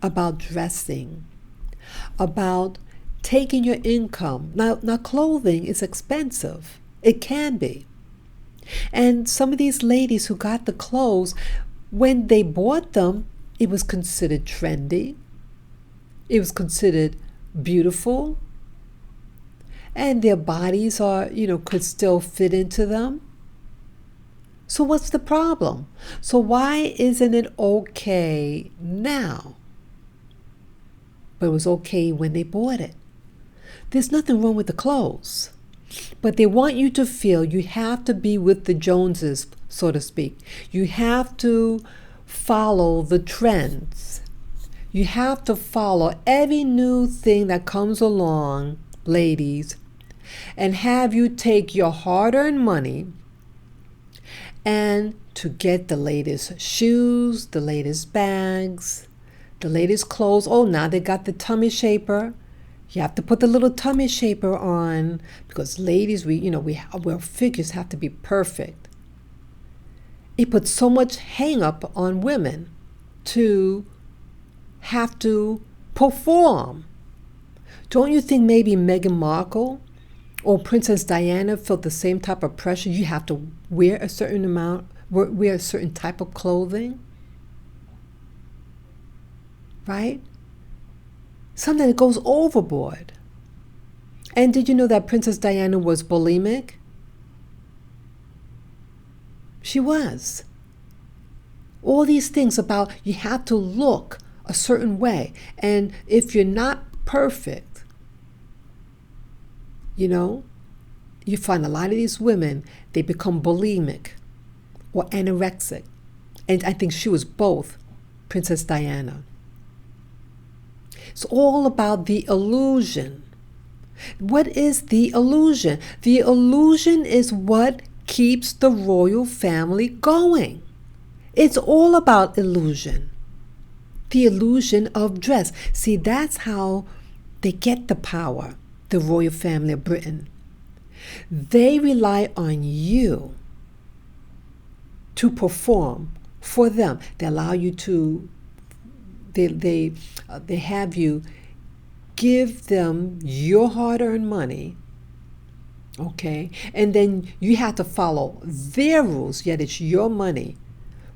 about dressing, about taking your income. Now clothing is expensive. It can be. And some of these ladies who got the clothes, when they bought them, it was considered trendy. It was considered beautiful. And their bodies are, could still fit into them. So what's the problem? So why isn't it okay now? But it was okay when they bought it. There's nothing wrong with the clothes. But they want you to feel you have to be with the Joneses, so to speak. You have to follow the trends. You have to follow every new thing that comes along, ladies, and have you take your hard-earned money and to get the latest shoes, the latest bags, the latest clothes. Oh, now they got the tummy shaper. You have to put the little tummy shaper on because ladies, our figures have to be perfect. It puts so much hang up on women to have to perform. Don't you think maybe Meghan Markle or Princess Diana felt the same type of pressure? You have to wear a certain amount, wear a certain type of clothing, right? Something that goes overboard. And did you know that Princess Diana was bulimic? She was. All these things about you have to look a certain way. And if you're not perfect, you find a lot of these women, they become bulimic or anorexic. And I think she was both, Princess Diana. It's all about the illusion. What is the illusion? The illusion is what keeps the royal family going. It's all about illusion. The illusion of dress. See, that's how they get the power, the royal family of Britain. They rely on you to perform for them. They allow you to They have you give them your hard-earned money, okay? And then you have to follow their rules, yet it's your money.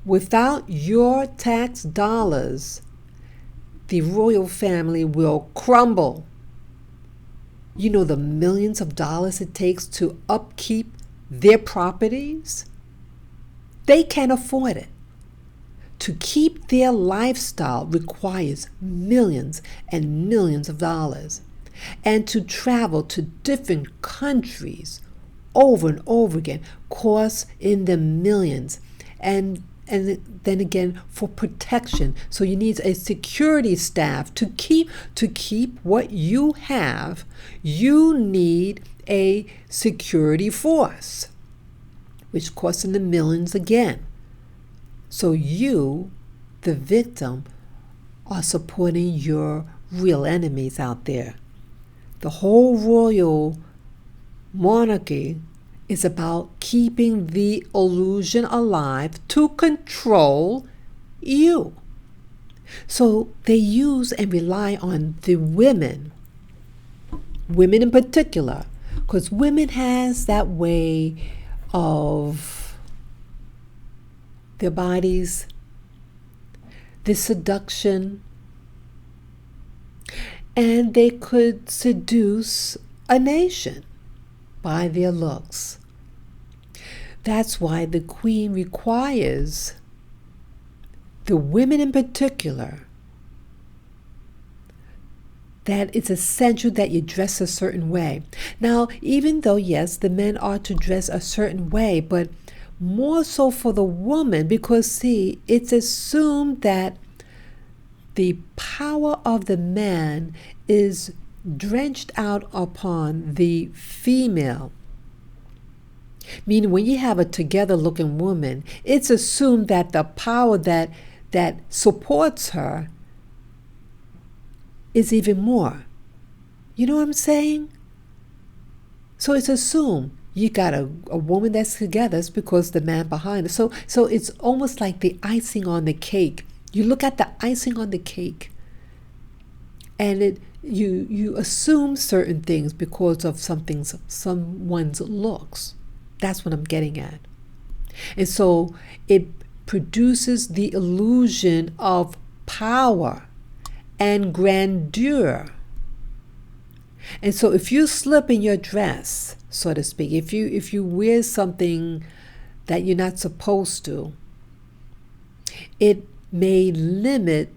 Without your tax dollars, the royal family will crumble. You know the millions of dollars it takes to upkeep their properties? They can't afford it. To keep their lifestyle requires millions and millions of dollars. And to travel to different countries over and over again costs in the millions. And then again, for protection. So you need a security staff to keep what you have. You need a security force, which costs in the millions again. So you, the victim, are supporting your real enemies out there. The whole royal monarchy is about keeping the illusion alive to control you. So they use and rely on the women in particular, because women has that way of their bodies, the seduction, and they could seduce a nation by their looks. That's why the Queen requires the women in particular that it's essential that you dress a certain way. Now, even though, yes, the men are to dress a certain way, but more so for the woman, because see, it's assumed that the power of the man is drenched out upon the female. Meaning when you have a together looking woman, it's assumed that the power that supports her is even more. You know what I'm saying? So it's assumed you got a woman that's together, it's because the man behind it. So it's almost like the icing on the cake. You look at the icing on the cake, and you assume certain things because of someone's looks. That's what I'm getting at. And so it produces the illusion of power and grandeur. And so if you slip in your dress, so to speak, if you wear something that you're not supposed to, it may limit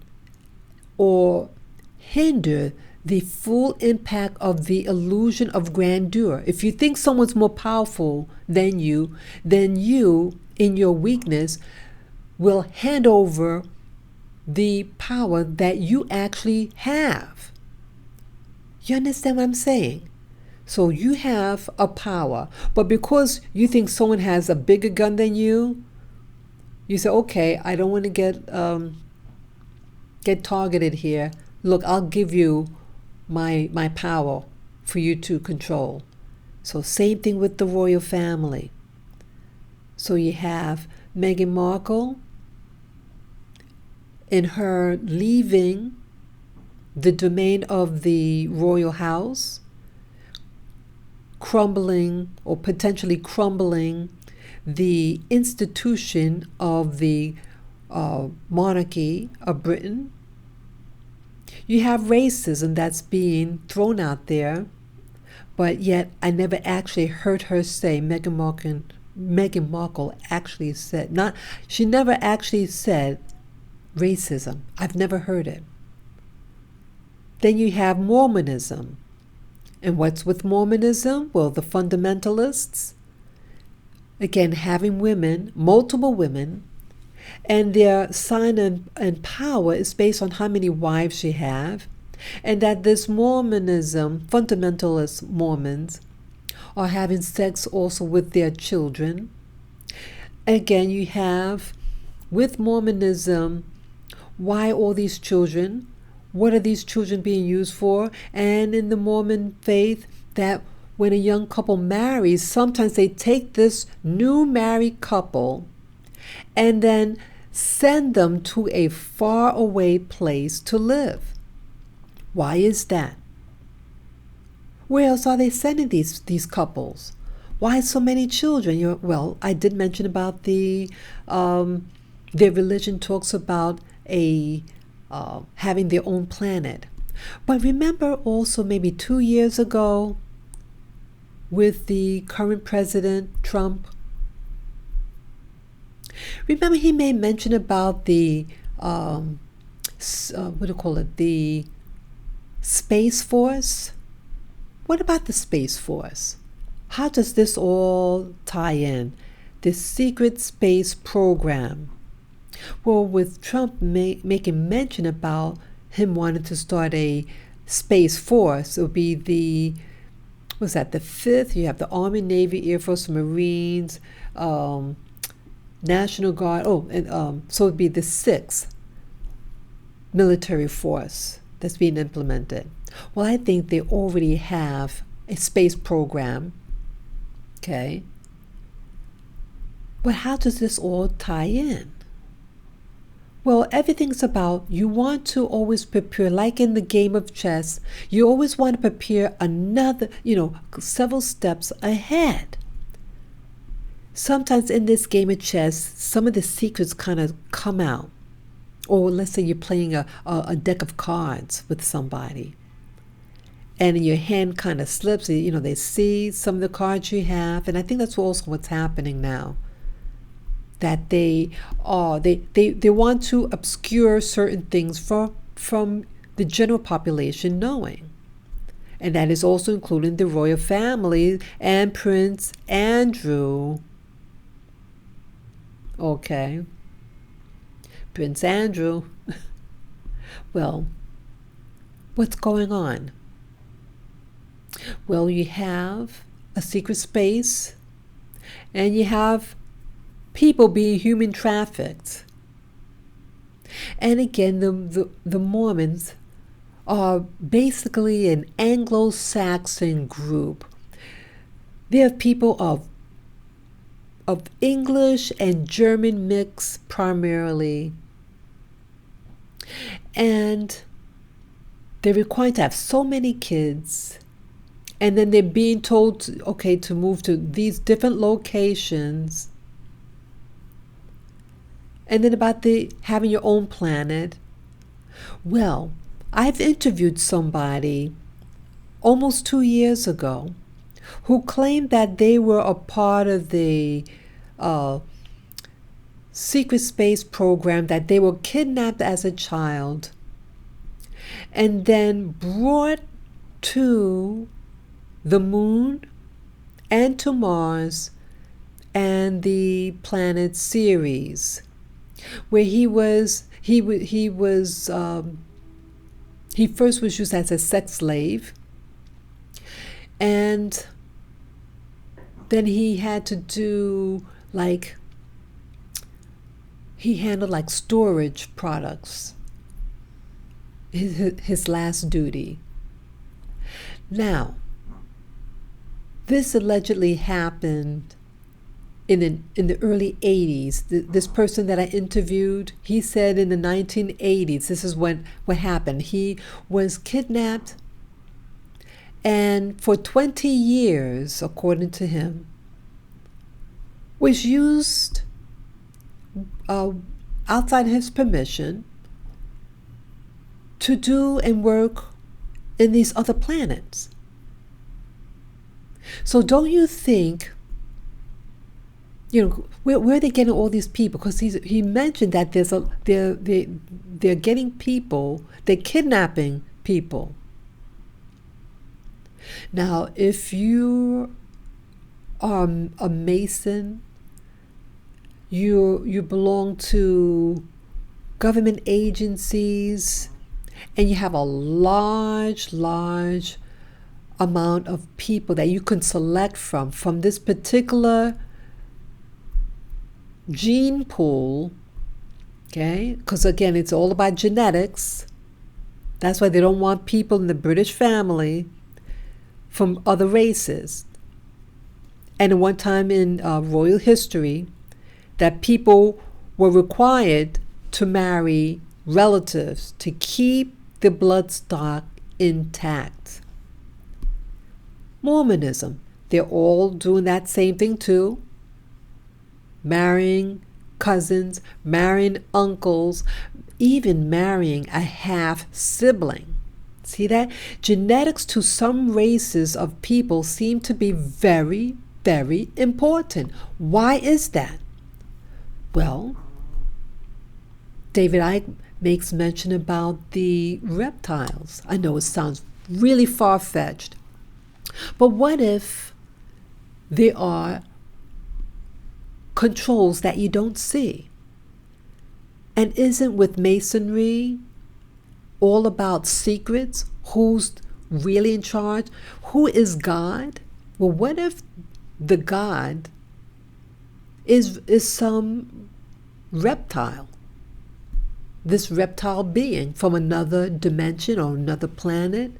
or hinder the full impact of the illusion of grandeur. If you think someone's more powerful than you, then you, in your weakness, will hand over the power that you actually have. You understand what I'm saying? So you have a power, but because you think someone has a bigger gun than you, you say, okay, I don't want to get targeted here. Look, I'll give you my power for you to control. So same thing with the royal family. So you have Meghan Markle in her leaving the domain of the royal house, crumbling or potentially crumbling the institution of the monarchy of Britain. You have racism that's being thrown out there, but yet I never actually heard her say, Meghan Markle actually said, she never actually said racism. I've never heard it. Then you have Mormonism. And what's with Mormonism? Well, the fundamentalists, again, having women, multiple women, and their sign and power is based on how many wives you have, and that this Mormonism, fundamentalist Mormons, are having sex also with their children. Again, you have, with Mormonism, why all these children? What are these children being used for? And in the Mormon faith, that when a young couple marries, sometimes they take this new married couple and then send them to a faraway place to live. Why is that? Where else are they sending these couples? Why so many children? Well, I did mention about their religion talks about having their own planet. But remember also maybe 2 years ago with the current president, Trump, remember he made mention about the, the Space Force? What about the Space Force? How does this all tie in? This secret space program. Well, with Trump making mention about him wanting to start a space force, it would be the 5th? You have the Army, Navy, Air Force, Marines, National Guard. So it would be the 6th military force that's being implemented. Well, I think they already have a space program. Okay. But how does this all tie in? Well, everything's about, you want to always prepare, like in the game of chess, you always want to prepare another, several steps ahead. Sometimes in this game of chess, some of the secrets kind of come out. Or let's say you're playing a deck of cards with somebody, and your hand kind of slips, they see some of the cards you have, and I think that's also what's happening now. That they want to obscure certain things from the general population knowing. And that is also including the royal family and Prince Andrew. Okay. Prince Andrew. Well, what's going on? Well, you have a secret space, and you have people being human trafficked. And again, the Mormons are basically an Anglo-Saxon group. They are people of English and German mix primarily. And they're required to have so many kids. And then they're being told, to move to these different locations. And then about having your own planet. Well, I've interviewed somebody almost 2 years ago who claimed that they were a part of the secret space program, that they were kidnapped as a child and then brought to the moon and to Mars and the planet Ceres, where he first was used as a sex slave, and then he had to do he handled storage products, his last duty. Now, this allegedly happened in the early 80s. This person that I interviewed, he said in the 1980s, this is what happened. He was kidnapped, and for 20 years, according to him, was used outside his permission to do and work in these other planets. So don't you think, where are they getting all these people? Because he mentioned that they're getting people, they're kidnapping people. Now, if you are a Mason, you belong to government agencies, and you have a large amount of people that you can select from this particular gene pool, okay? Because again, it's all about genetics. That's why they don't want people in the British family from other races. And at one time in royal history, that people were required to marry relatives to keep the blood stock intact. Mormonism, they're all doing that same thing too. Marrying cousins, marrying uncles, even marrying a half sibling. See that? Genetics to some races of people seem to be very, very important. Why is that? Well, David Icke makes mention about the reptiles. I know it sounds really far-fetched, but what if there are controls that you don't see? And isn't with Masonry all about secrets? Who's really in charge? Who is God? Well, what if the God is some reptile? This reptile being from another dimension or another planet.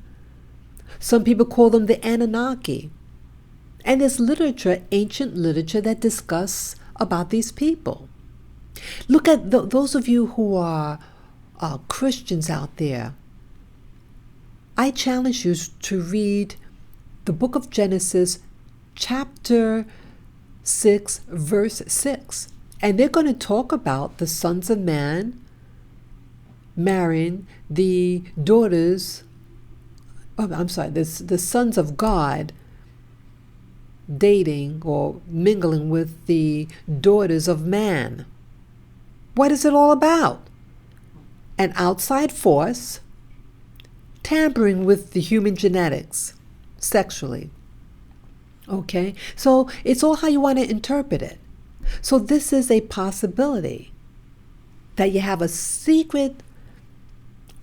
Some people call them the Anunnaki. And there's literature, ancient literature, that discuss about these people. Look at those of you who are Christians out there. I challenge you to read the book of Genesis, chapter 6, verse 6. And they're going to talk about the sons of man marrying the daughters, the sons of God dating or mingling with the daughters of man. What is it all about? An outside force tampering with the human genetics sexually. Okay? So it's all how you want to interpret it. So this is a possibility that you have a secret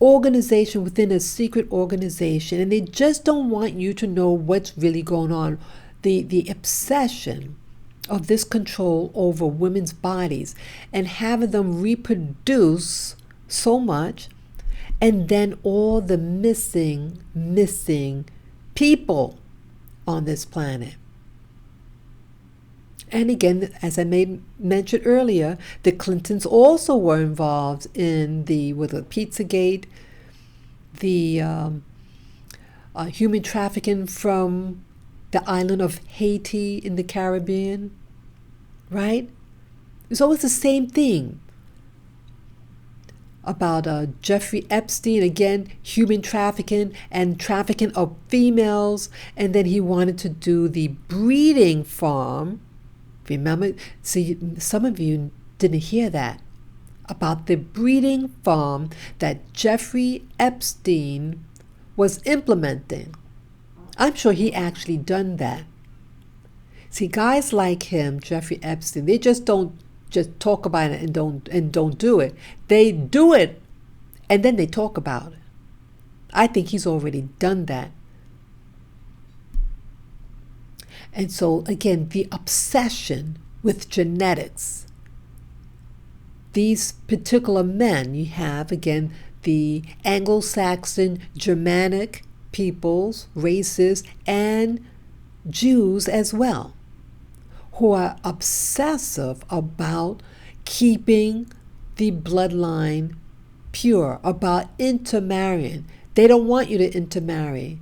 organization within a secret organization, and they just don't want you to know what's really going on. The obsession of this control over women's bodies and having them reproduce so much, And then all the missing people on this planet. And again, as I mentioned earlier, the Clintons also were involved in the Pizzagate, the human trafficking from the island of Haiti in the Caribbean, right? It's always the same thing about Jeffrey Epstein, again, human trafficking and trafficking of females, and then he wanted to do the breeding farm. Remember, see, some of you didn't hear that, about the breeding farm that Jeffrey Epstein was implementing. I'm sure he actually done that. See, guys like him, Jeffrey Epstein, they just don't just talk about it and don't do it. They do it and then they talk about it. I think he's already done that. And so again, the obsession with genetics. These particular men, you have again the Anglo-Saxon, Germanic peoples, races, and Jews as well, who are obsessive about keeping the bloodline pure, about intermarrying. They don't want you to intermarry.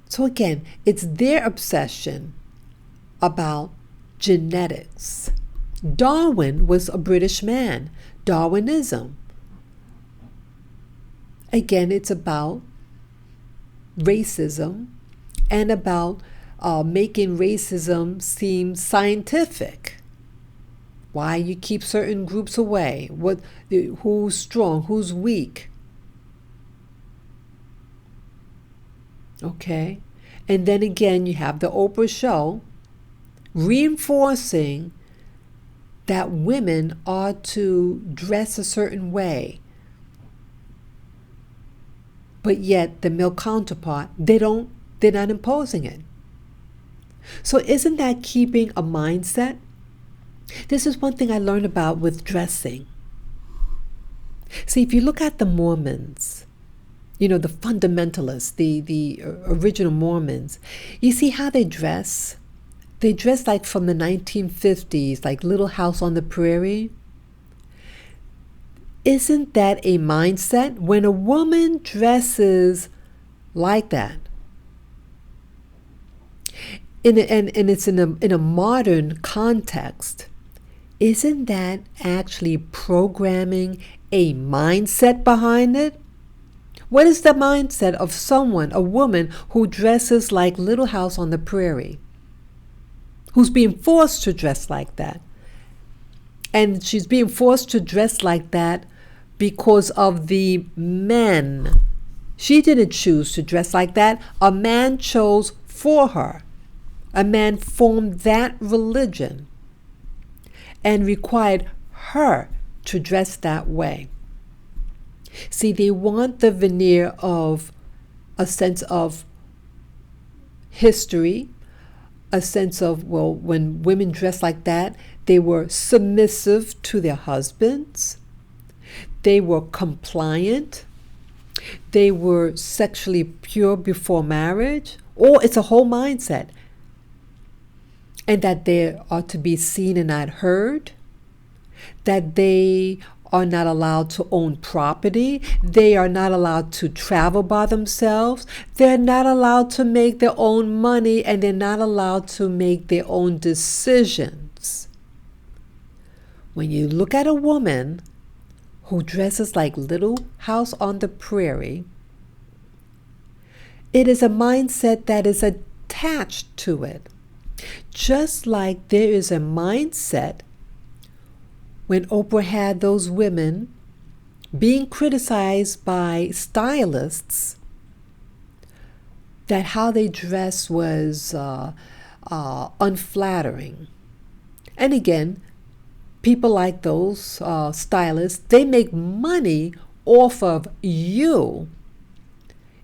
So again, it's their obsession about genetics. Darwin was a British man. Darwinism. Again, it's about racism and about making racism seem scientific. Why you keep certain groups away? Who's strong? Who's weak? Okay. And then again, you have the Oprah show reinforcing that women are to dress a certain way. But yet the male counterpart, they're not imposing it. So isn't that keeping a mindset? This is one thing I learned about with dressing. See, if you look at the Mormons, the fundamentalists, the original Mormons, you see how they dress? They dress like from the 1950s, like Little House on the Prairie. Isn't that a mindset? When a woman dresses like that, and it's in a modern context, isn't that actually programming a mindset behind it? What is the mindset of a woman who dresses like Little House on the Prairie, who's being forced to dress like that? And she's being forced to dress like that because of the men. She didn't choose to dress like that. A man chose for her. A man formed that religion and required her to dress that way. See, they want the veneer of a sense of history, a sense of, when women dress like that, they were submissive to their husbands. They were compliant. They were sexually pure before marriage. Or it's a whole mindset. And that they are to be seen and not heard. That they are not allowed to own property. They are not allowed to travel by themselves. They're not allowed to make their own money, and they're not allowed to make their own decisions. When you look at a woman who dresses like Little House on the Prairie, it is a mindset that is attached to it. Just like there is a mindset when Oprah had those women being criticized by stylists that how they dress was unflattering. And again, people like those stylists, they make money off of you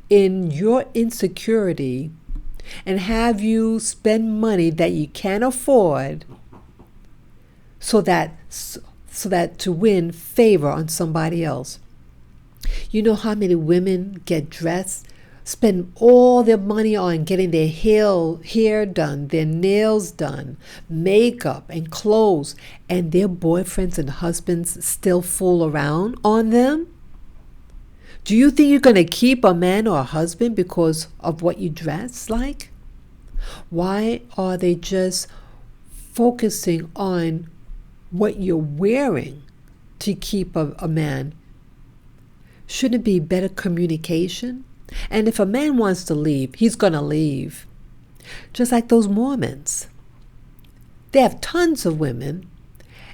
in your insecurity and have you spend money that you can't afford so that to win favor on somebody else. You know how many women get dressed, spend all their money on getting their hair done, their nails done, makeup and clothes, and their boyfriends and husbands still fool around on them? Do you think you're going to keep a man or a husband because of what you dress like? Why are they just focusing on what you're wearing to keep a man? Shouldn't it be better communication? And if a man wants to leave, he's going to leave. Just like those Mormons. They have tons of women,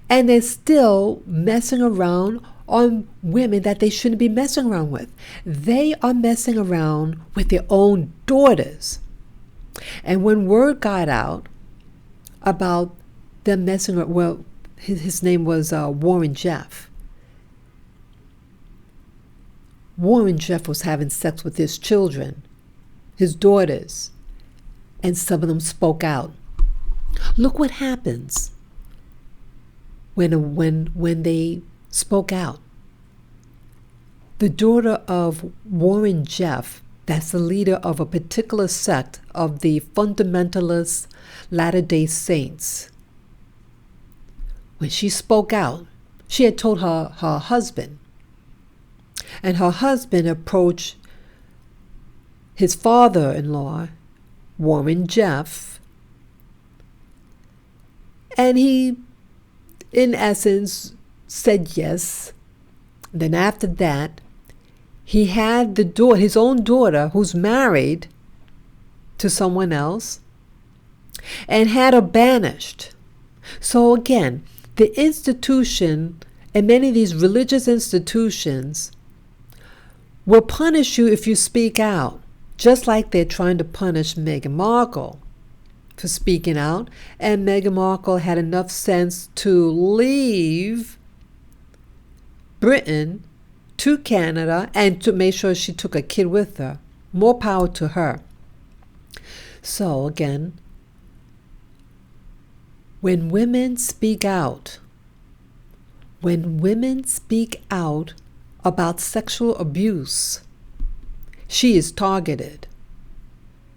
and they're still messing around on women that they shouldn't be messing around with. They are messing around with their own daughters. And when word got out about them messing around, well, his name was Warren Jeff. Warren Jeff was having sex with his children, his daughters, and some of them spoke out. Look what happens when they spoke out. The daughter of Warren Jeff, that's the leader of a particular sect of the fundamentalist Latter-day Saints, when she spoke out, she had told her husband, and her husband approached his father-in-law, Warren Jeff, and he, in essence, said yes. Then after that, he had his own daughter, who's married to someone else, and had her banished. So again, the institution and many of these religious institutions will punish you if you speak out, just like they're trying to punish Meghan Markle for speaking out. And Meghan Markle had enough sense to leave Britain to Canada and to make sure she took a kid with her. More power to her. So again, when women speak out about sexual abuse, she is targeted.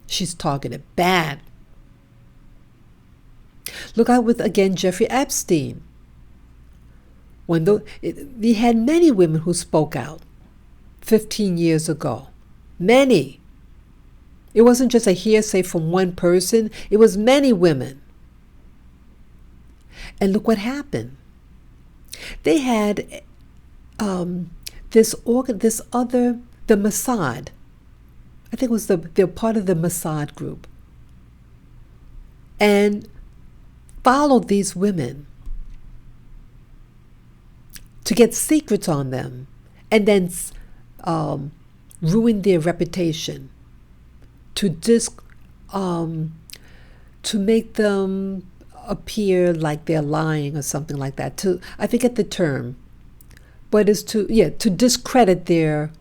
She's targeted bad. Look out with, again, Jeffrey Epstein. He had many women who spoke out 15 years ago. Many. It wasn't just a hearsay from one person. It was many women. And look what happened. They had the Mossad. I think it was they're part of the Mossad group. And followed these women to get secrets on them, and then ruin their reputation, to make them appear like they're lying or something like that. I forget the term, but it's to discredit their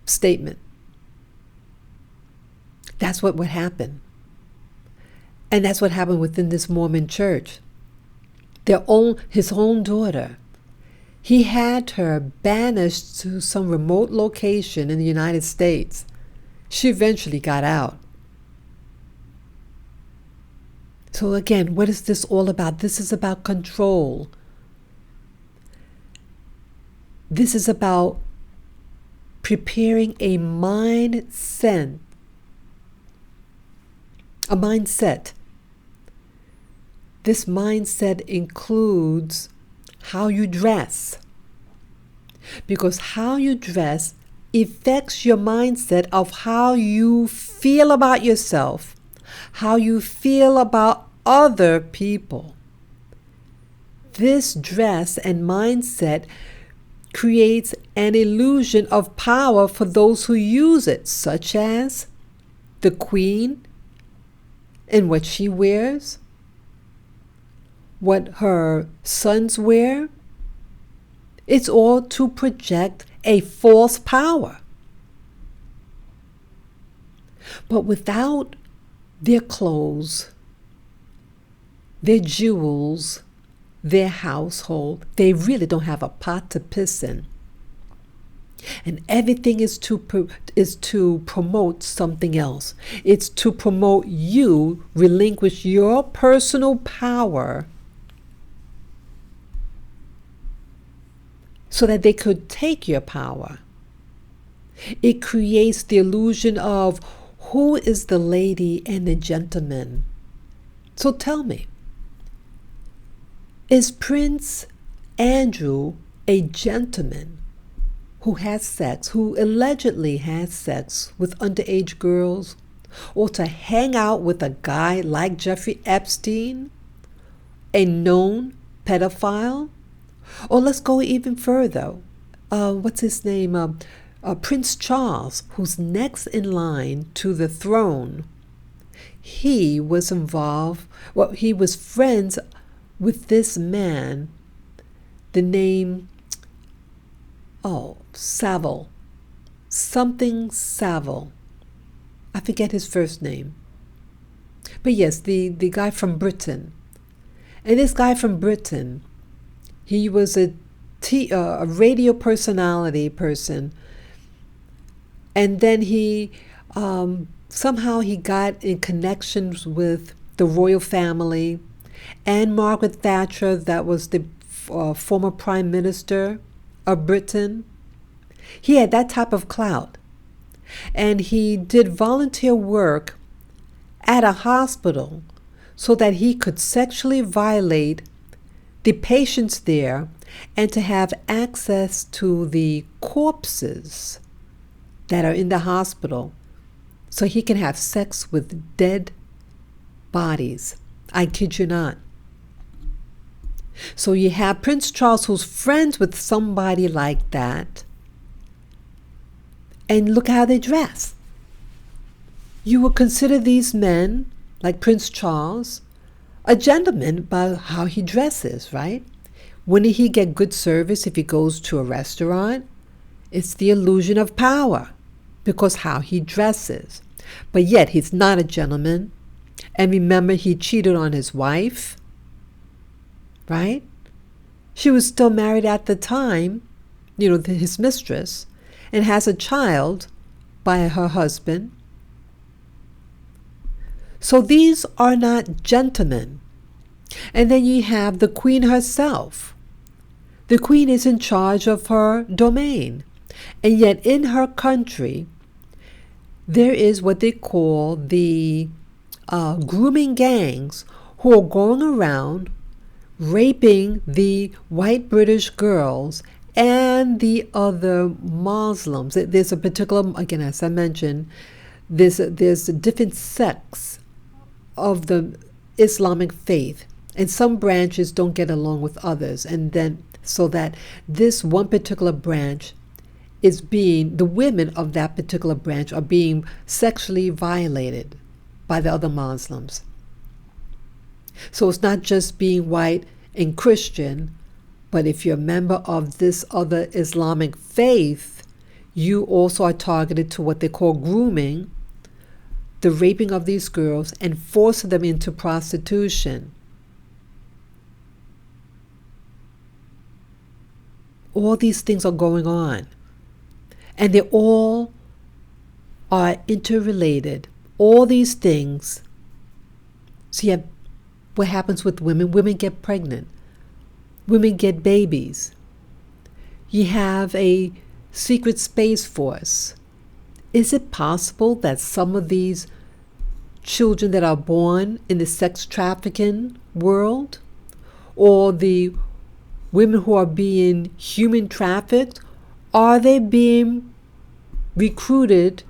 statement. That's what would happen. And that's what happened within this Mormon church. His own daughter, he had her banished to some remote location in the United States. She eventually got out. So again, what is this all about? This is about control. This is about preparing a mindset. This mindset includes how you dress, because how you dress affects your mindset of how you feel about yourself, how you feel about other people. This dress and mindset creates an illusion of power for those who use it, such as the Queen and what she wears, what her sons wear. It's all to project a false power. But without their clothes, their jewels, their household. They really don't have a pot to piss in. And everything is to promote something else. It's to promote you relinquish your personal power so that they could take your power. It creates the illusion of who is the lady and the gentleman. So tell me, is Prince Andrew a gentleman who has sex, who allegedly has sex with underage girls, or to hang out with a guy like Jeffrey Epstein, a known pedophile? Or let's go even further. What's his name? Prince Charles, who's next in line to the throne. He was involved, he was friends with this man, the name, Savile. Something Savile. I forget his first name. But yes, the guy from Britain. And this guy from Britain, he was a radio personality person. And then he somehow he got in connections with the royal family and Margaret Thatcher, that was the former prime minister of Britain. He had that type of clout. And he did volunteer work at a hospital so that he could sexually violate the patients there and to have access to the corpses that are in the hospital so he can have sex with dead bodies. I kid you not. So you have Prince Charles, who's friends with somebody like that, and look how they dress. You would consider these men, like Prince Charles, a gentleman by how he dresses, right? Wouldn't he get good service if he goes to a restaurant? It's the illusion of power, because how he dresses. But yet he's not a gentleman. And remember, he cheated on his wife, right? She was still married at the time, his mistress, and has a child by her husband. So these are not gentlemen. And then you have the queen herself. The queen is in charge of her domain. And yet in her country, there is what they call the grooming gangs who are going around raping the white British girls and the other Muslims. There's a particular, again, as I mentioned, there's a different sects of the Islamic faith, and some branches don't get along with others, and then so that this one particular branch the women of that particular branch are being sexually violated by the other Muslims. So it's not just being white and Christian, but if you're a member of this other Islamic faith, you also are targeted to what they call grooming, the raping of these girls and forcing them into prostitution. All these things are going on. And they all are interrelated. All these things. So you have what happens with women. Women get pregnant. Women get babies. You have a secret space force. Is it possible that some of these children that are born in the sex trafficking world, or the women who are being human trafficked, are they being recruited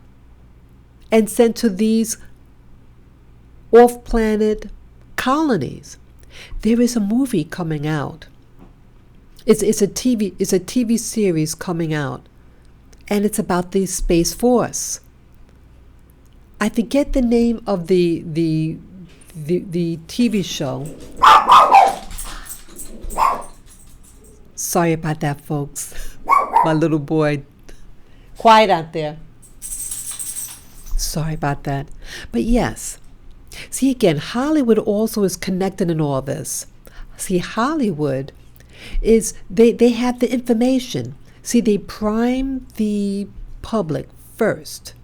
and sent to these off-planet colonies? There is a movie coming out. It's a TV series coming out, and it's about the Space Force. I forget the name of the TV show. Sorry about that, folks. My little boy. Quiet out there. Sorry about that. But yes. See, again, Hollywood also is connected in all this. See, Hollywood is, they have the information. See, they prime the public first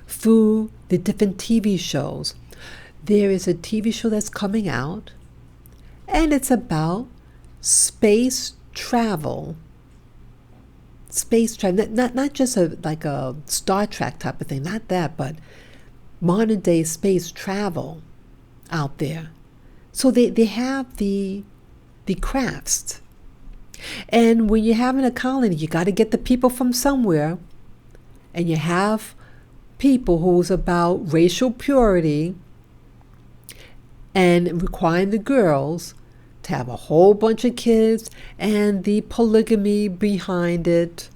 through the different TV shows. There is a TV show that's coming out, and it's about space travel. Space travel, not just like a Star Trek type of thing, not that, but modern day space travel out there. So they have the crafts. And when you're having a colony, you got to get the people from somewhere, and you have people who's about racial purity and requiring the girls to have a whole bunch of kids and the polygamy behind it,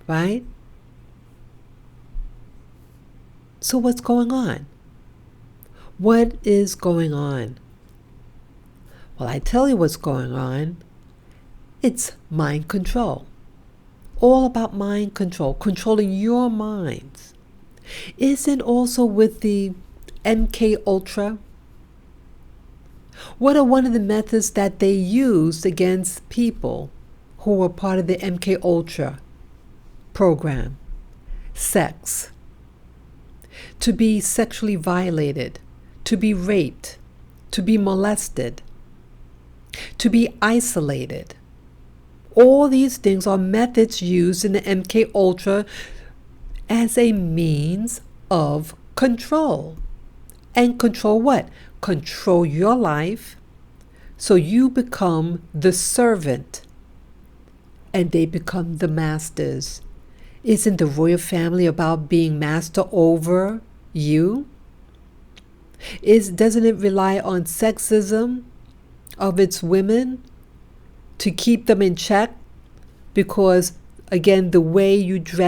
right? So what's going on? What is going on? Well, I tell you what's going on. It's mind control. All about mind control, controlling your minds. Isn't also with the MK Ultra? What are one of the methods that they used against people who were part of the MK Ultra program? Sex. To be sexually violated, to be raped, to be molested, to be isolated. All these things are methods used in the MK Ultra as a means of control. And control what? Control your life so you become the servant and they become the masters. Isn't the royal family about being master over you? Doesn't it rely on sexism of its women to keep them in check? Because, again, the way you dress